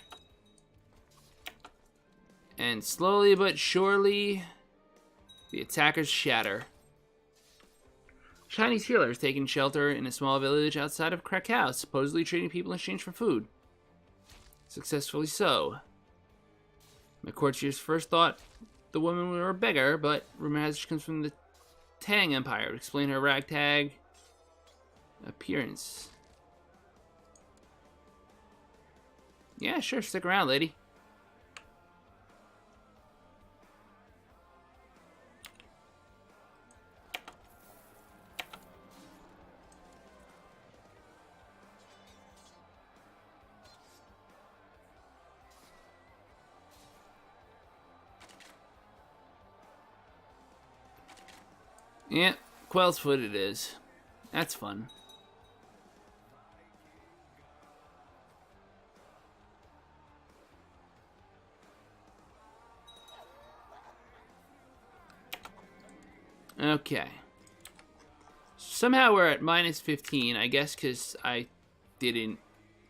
And slowly but surely, the attackers shatter. Chinese healers taking shelter in a small village outside of Krakow, supposedly trading people in exchange for food. Successfully so. My courtiers first thought the woman were a beggar, but rumor has it she comes from the Tang Empire to explain her ragtag appearance. Yeah, sure, stick around, lady. Yeah, Quell's Foot it is. That's fun. Okay. Somehow we're at minus 15, I guess because I didn't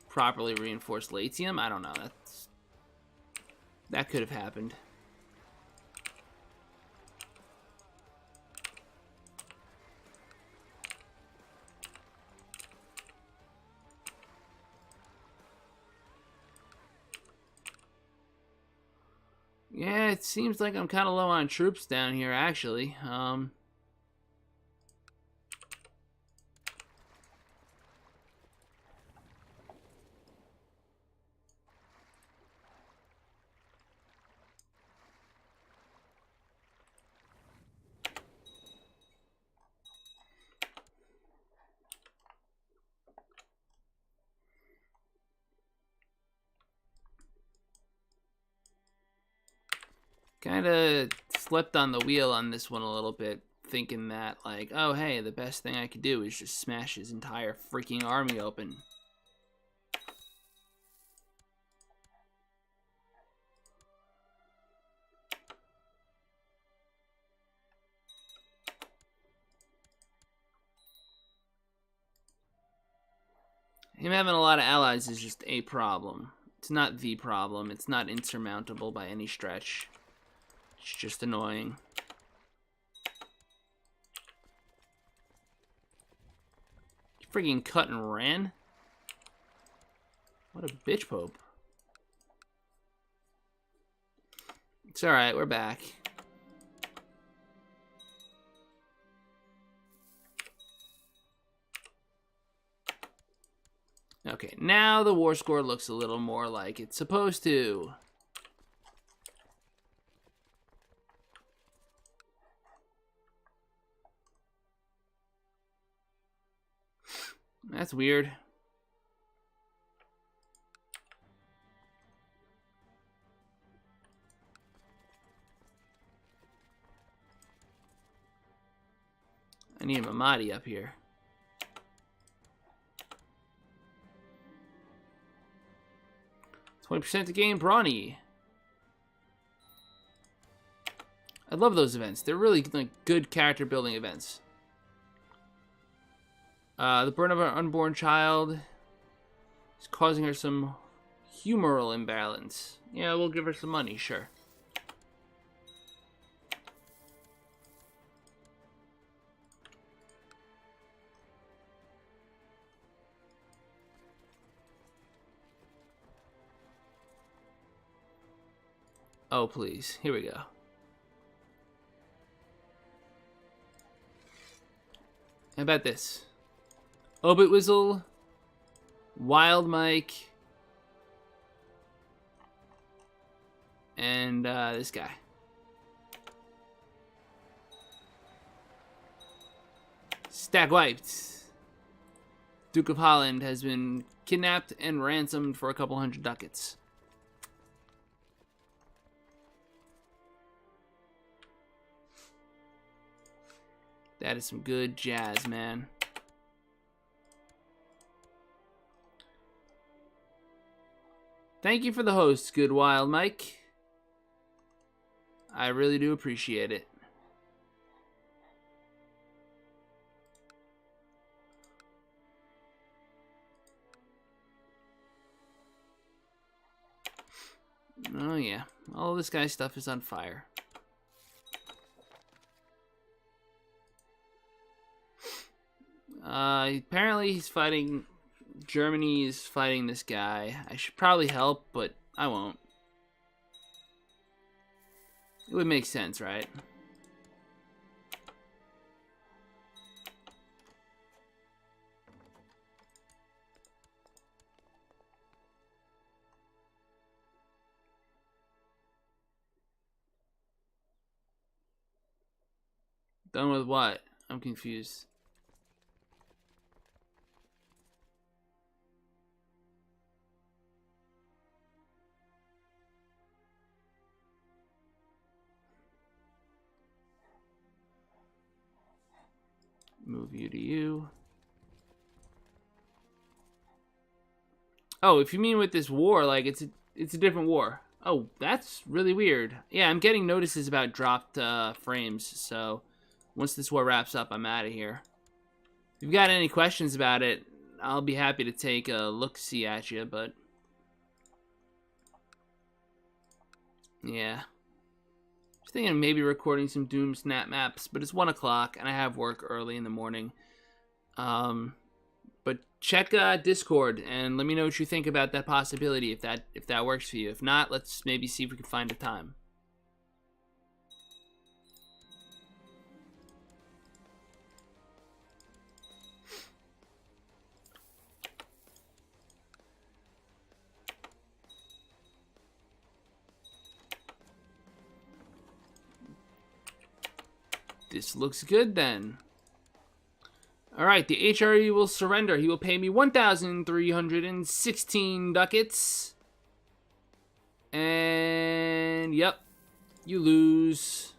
properly reinforce Latium. I don't know. That could have happened. Yeah, it seems like I'm kind of low on troops down here, actually. Kind of slept on the wheel on this one a little bit, thinking that, like, oh, hey, the best thing I could do is just smash his entire freaking army open. Him having a lot of allies is just a problem. It's not the problem. It's not insurmountable by any stretch. It's just annoying. He freaking cut and ran? What a bitch pope. It's alright, we're back. Okay, now the war score looks a little more like it's supposed to. That's weird. I need a Mamadi up here. 20% to gain brawny. I love those events. They're really like good character building events. The burn of our unborn child is causing her some humoral imbalance. Yeah, we'll give her some money, sure. Oh, please. Here we go. How about this? Obit Whistle, Wild Mike, and this guy. Stack wiped. Duke of Holland has been kidnapped and ransomed for a couple hundred ducats. That is some good jazz, man. Thank you for the host, good Wild Mike. I really do appreciate it. Oh yeah, all this guy's stuff is on fire. Apparently he's fighting... Germany is fighting this guy. I should probably help, but I won't. It would make sense, right? Done with what? I'm confused. Move you to you. Oh, if you mean with this war, like it's a different war. Oh, that's really weird. Yeah, I'm getting notices about dropped frames, so once this war wraps up, I'm out of here. If you've got any questions about it, I'll be happy to take a look-see at you, but... yeah. Just thinking of maybe recording some Doom snap maps, but it's 1 o'clock, and I have work early in the morning. But check Discord, and let me know what you think about that possibility, if that works for you. If not, let's maybe see if we can find a time. This looks good then. Alright, the HRE will surrender. He will pay me 1,316 ducats. And, yep. You lose.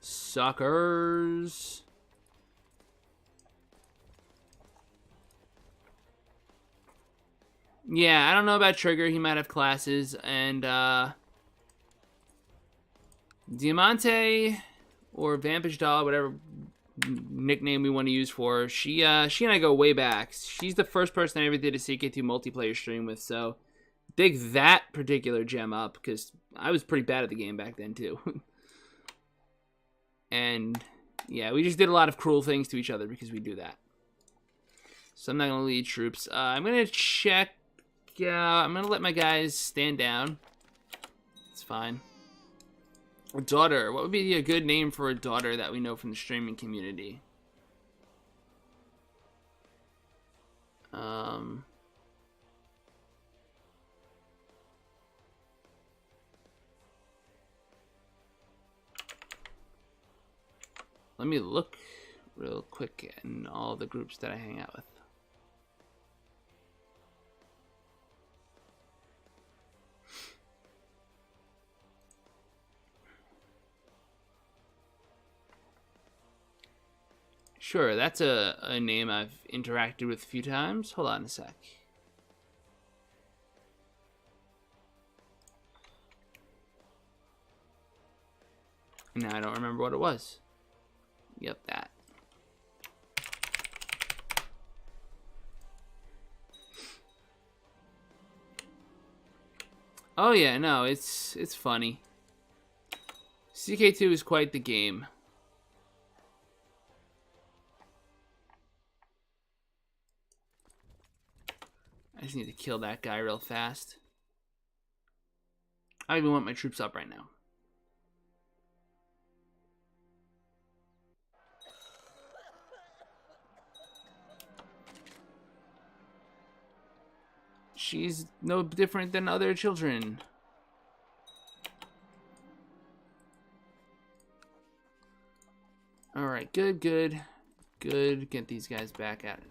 Suckers. Yeah, I don't know about Trigger. He might have classes. And, Diamante or Vampage Doll, whatever nickname we want to use for her, she and I go way back. She's the first person I ever did a CK2 multiplayer stream with, so dig that particular gem up, because I was pretty bad at the game back then, too. And, yeah, we just did a lot of cruel things to each other because we do that. So I'm not going to lead troops. I'm going to check... I'm going to let my guys stand down. It's fine. A daughter. What would be a good name for a daughter that we know from the streaming community? Let me look real quick in all the groups that I hang out with. Sure, that's a name I've interacted with a few times. Hold on a sec. Now I don't remember what it was. Yep, that. Oh yeah, no, it's funny. CK2 is quite the game. I just need to kill that guy real fast. I don't even want my troops up right now. She's no different than other children. Alright, good. Get these guys back at it.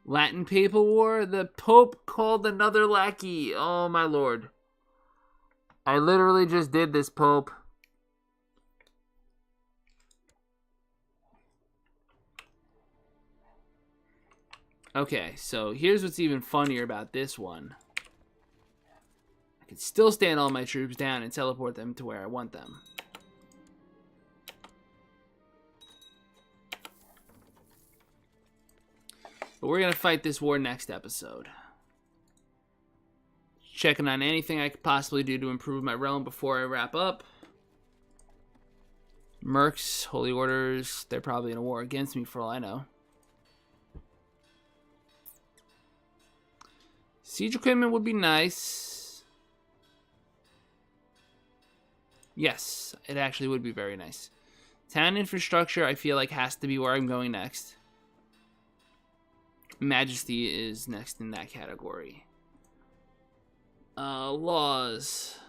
Latin Papal War? The Pope called another lackey. Oh my lord. I literally just did this, Pope. Okay, so here's what's even funnier about this one. I can still stand all my troops down and teleport them to where I want them. But we're going to fight this war next episode. Checking on anything I could possibly do to improve my realm before I wrap up. Mercs, Holy Orders, they're probably in a war against me for all I know. Siege equipment would be nice. Yes, it actually would be very nice. Town infrastructure, I feel like, has to be where I'm going next. Majesty is next in that category. Laws.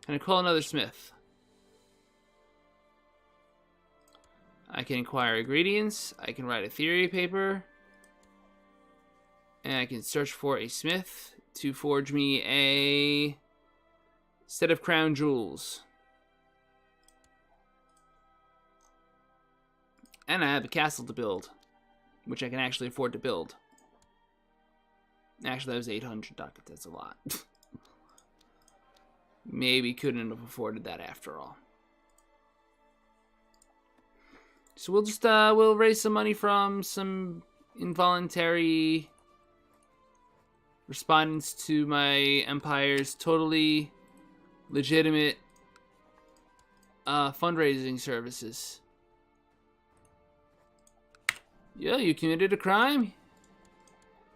Can I call another smith? I can acquire ingredients. I can write a theory paper. And I can search for a smith to forge me a set of crown jewels. And I have a castle to build, which I can actually afford to build. Actually, that was 800 ducats. That's a lot. Maybe couldn't have afforded that after all. So we'll just, we'll raise some money from some involuntary respondents to my empire's totally legitimate fundraising services. Yeah, you committed a crime?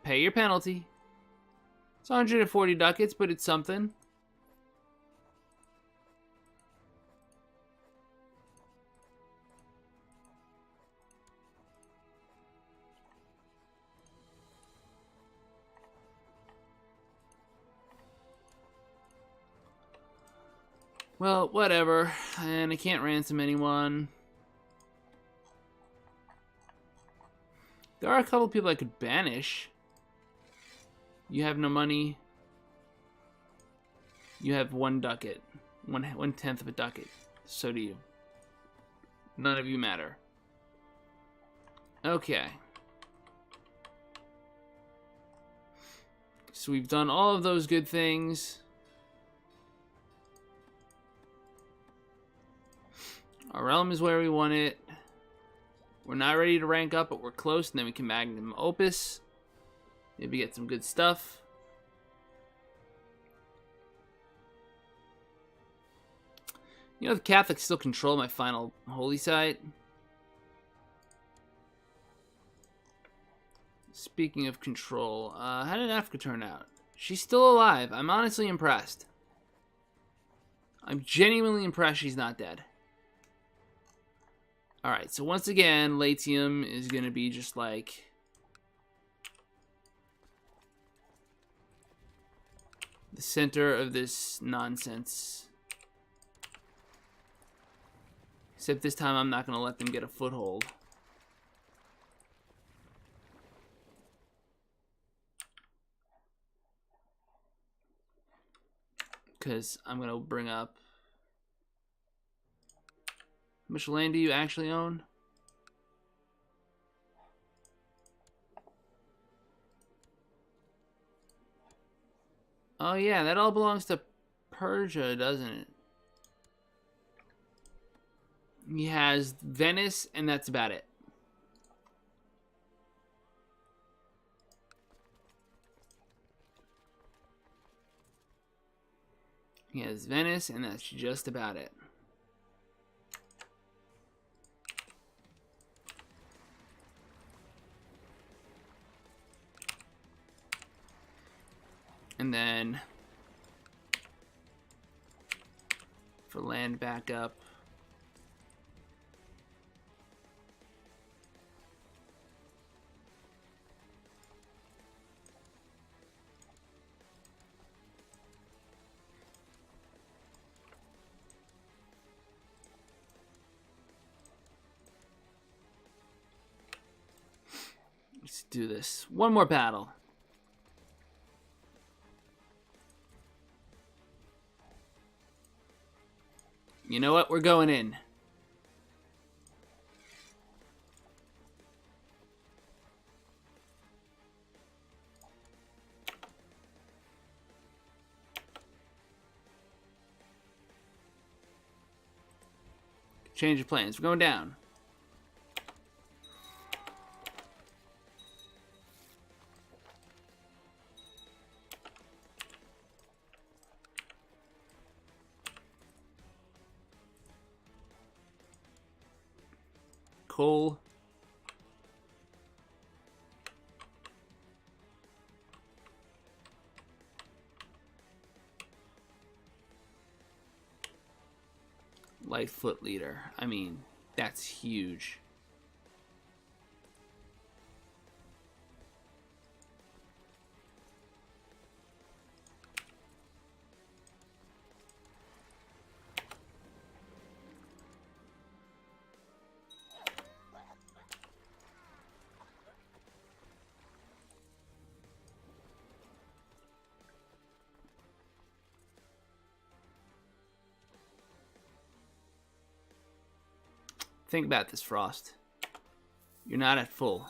Pay your penalty. It's 140 ducats, but it's something. Well, whatever. And I can't ransom anyone. There are a couple people I could banish. You have no money. You have 1 ducat. 1/10 of a ducat. So do you. None of you matter. Okay. So we've done all of those good things. Our realm is where we want it. We're not ready to rank up, but we're close, and then we can magnum opus. Maybe get some good stuff. You know, the Catholics still control my final holy site. Speaking of control, how did Africa turn out? She's still alive. I'm honestly impressed. I'm genuinely impressed she's not dead. Alright, so once again, Latium is going to be just like... the center of this nonsense. Except this time I'm not going to let them get a foothold. Because I'm going to bring up... How much land do you actually own? Oh yeah, that all belongs to Persia, doesn't it? He has Venice, and that's about it. He has Venice, and that's just about it. And then for land backup, let's do this. One more battle. You know what? We're going in. Change of plans. We're going down. Coal. Lightfoot leader. I mean, that's huge. Think about this, Frost. You're not at full.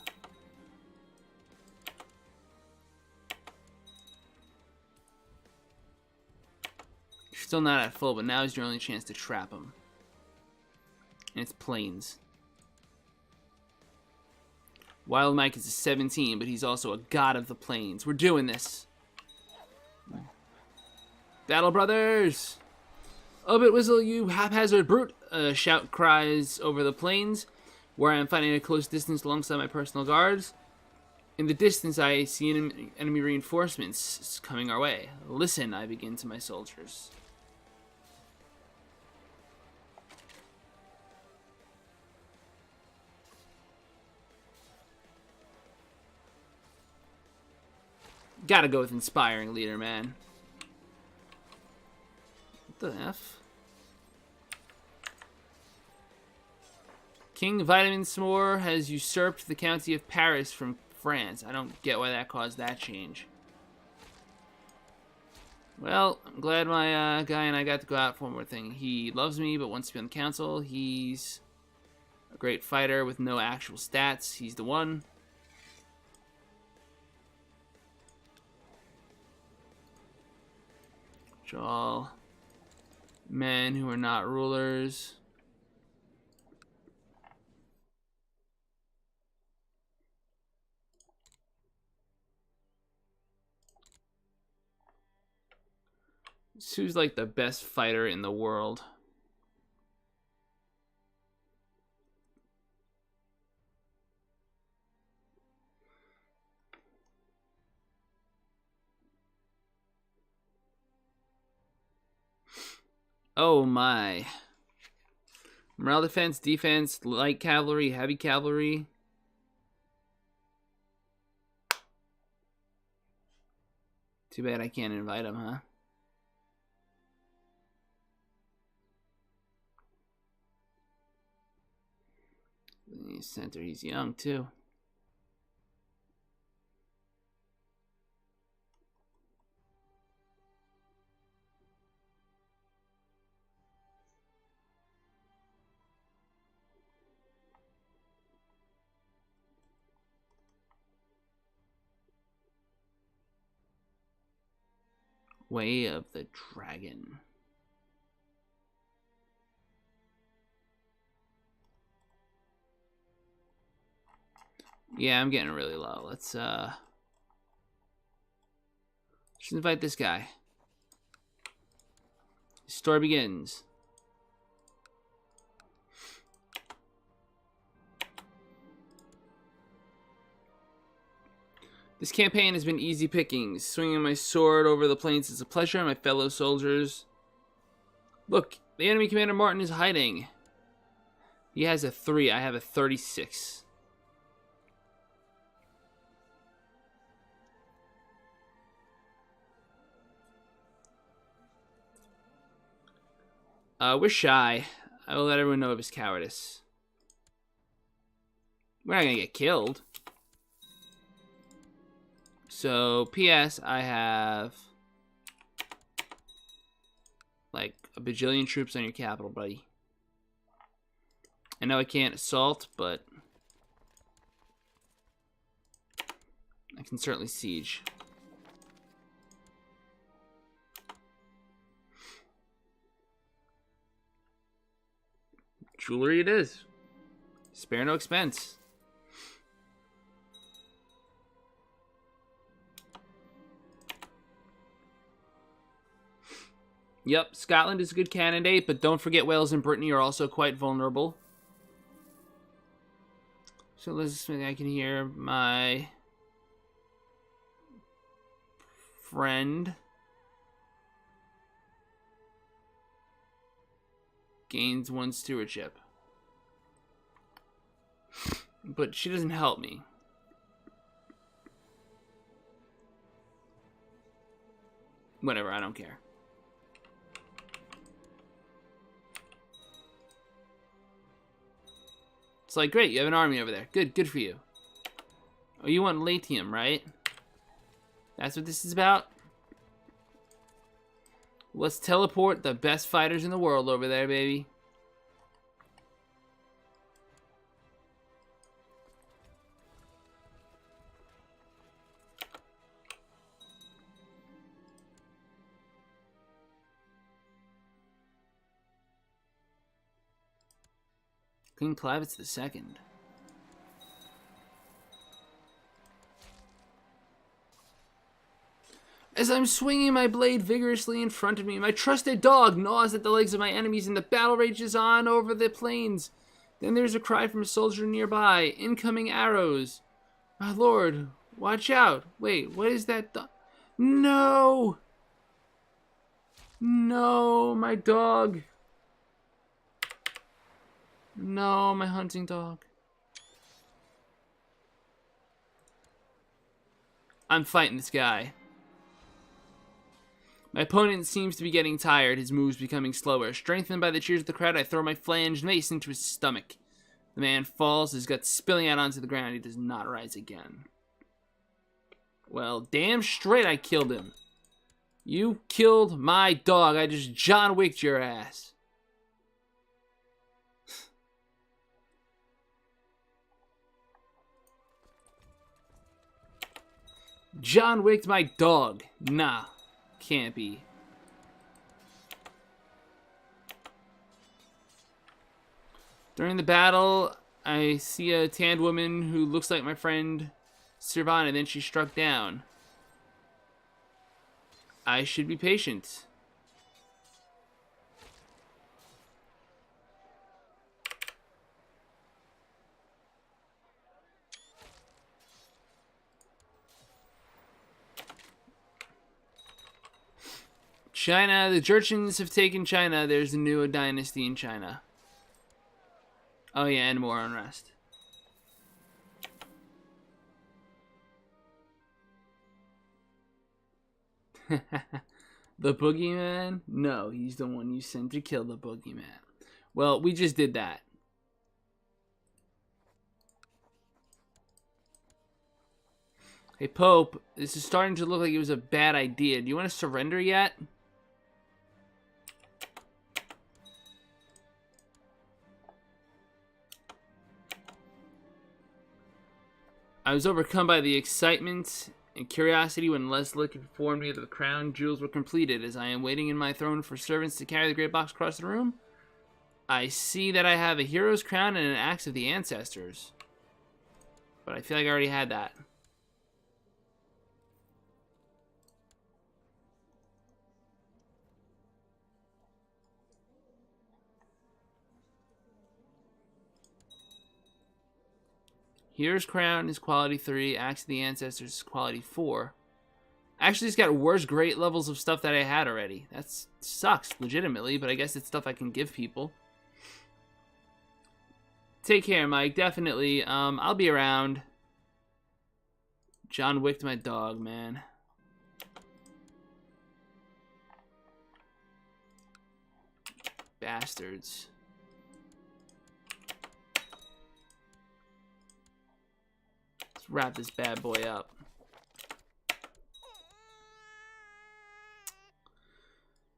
You're still not at full, but now is your only chance to trap him. And it's plains. Wild Mike is a 17, but he's also a god of the plains. We're doing this. Battle Brothers! Obit whistle, you haphazard brute! A shout cries over the plains, where I am fighting at a close distance alongside my personal guards. In the distance, I see enemy reinforcements coming our way. Listen, I begin to my soldiers. Gotta go with inspiring leader, man. What the F? King Vitamin S'more has usurped the county of Paris from France. I don't get why that caused that change. Well, I'm glad my guy and I got to go out for one more thing. He loves me, but wants to be on the council. He's a great fighter with no actual stats. He's the one. Which are all men who are not rulers. Who's like the best fighter in the world? Oh my. Morale defense, defense, light cavalry, heavy cavalry. Too bad I can't invite him, huh? Center, he's young too. Way of the Dragon. Yeah, I'm getting really low. Let's just invite this guy. The story begins. This campaign has been easy pickings. Swinging my sword over the plains is a pleasure, my fellow soldiers. Look, the enemy commander Martin is hiding. He has a 3. I have a 36. We're shy. I will let everyone know of his cowardice. We're not gonna get killed. So, P.S. I have like a bajillion troops on your capital, buddy. I know I can't assault, but I can certainly siege. Jewelry it is. Spare no expense. Yep, Scotland is a good candidate, but don't forget Wales and Brittany are also quite vulnerable. So let's see, I can hear my friend gains 1 stewardship. But she doesn't help me. Whatever, I don't care. It's like, great, you have an army over there. Good for you. Oh, you want Latium, right? That's what this is about? Let's teleport the best fighters in the world over there, baby. King Clavitz II. As I'm swinging my blade vigorously in front of me, my trusted dog gnaws at the legs of my enemies and the battle rages on over the plains. Then there's a cry from a soldier nearby. Incoming arrows. My lord, watch out. Wait, what is that? No! No, my dog. No, my hunting dog. I'm fighting this guy. My opponent seems to be getting tired, his moves becoming slower. Strengthened by the cheers of the crowd, I throw my flanged mace into his stomach. The man falls, his guts spilling out onto the ground. He does not rise again. Well, damn straight I killed him. You killed my dog. I just John Wicked your ass. John Wicked my dog. Nah, can't be. During the battle, I see a tanned woman who looks like my friend Sirvana, and then she struck down. I should be patient. China, the Jurchens have taken China. There's a new dynasty in China. Oh yeah, and more unrest. The boogeyman? No, he's the one you sent to kill the boogeyman. Well, we just did that. Hey, Pope, this is starting to look like it was a bad idea. Do you want to surrender yet? I was overcome by the excitement and curiosity when Leslie informed me that the crown jewels were completed. As I am waiting in my throne for servants to carry the great box across the room, I see that I have a hero's crown and an axe of the ancestors. But I feel like I already had that. Hero's crown is quality 3. Axe of the ancestors is quality 4. Actually, it's got worse great levels of stuff that I had already. That sucks, legitimately, but I guess it's stuff I can give people. Take care, Mike. Definitely. I'll be around. John Wicked my dog, man. Bastards. Let's wrap this bad boy up.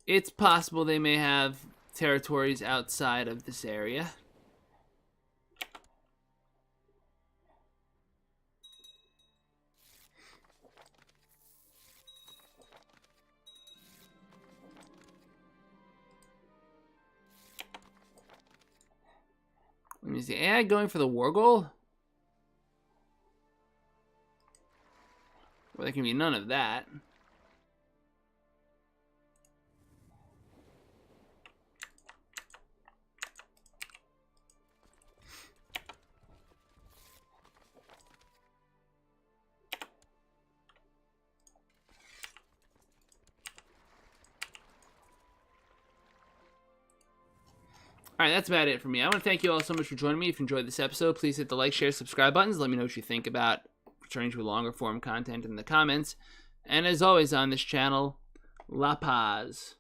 It's possible they may have territories outside of this area. Is the AI going for the war goal? Well, there can be none of that. Alright, that's about it for me. I want to thank you all so much for joining me. If you enjoyed this episode, please hit the like, share, subscribe buttons. Let me know what you think about returning to longer form content in the comments. And as always on this channel, La Paz.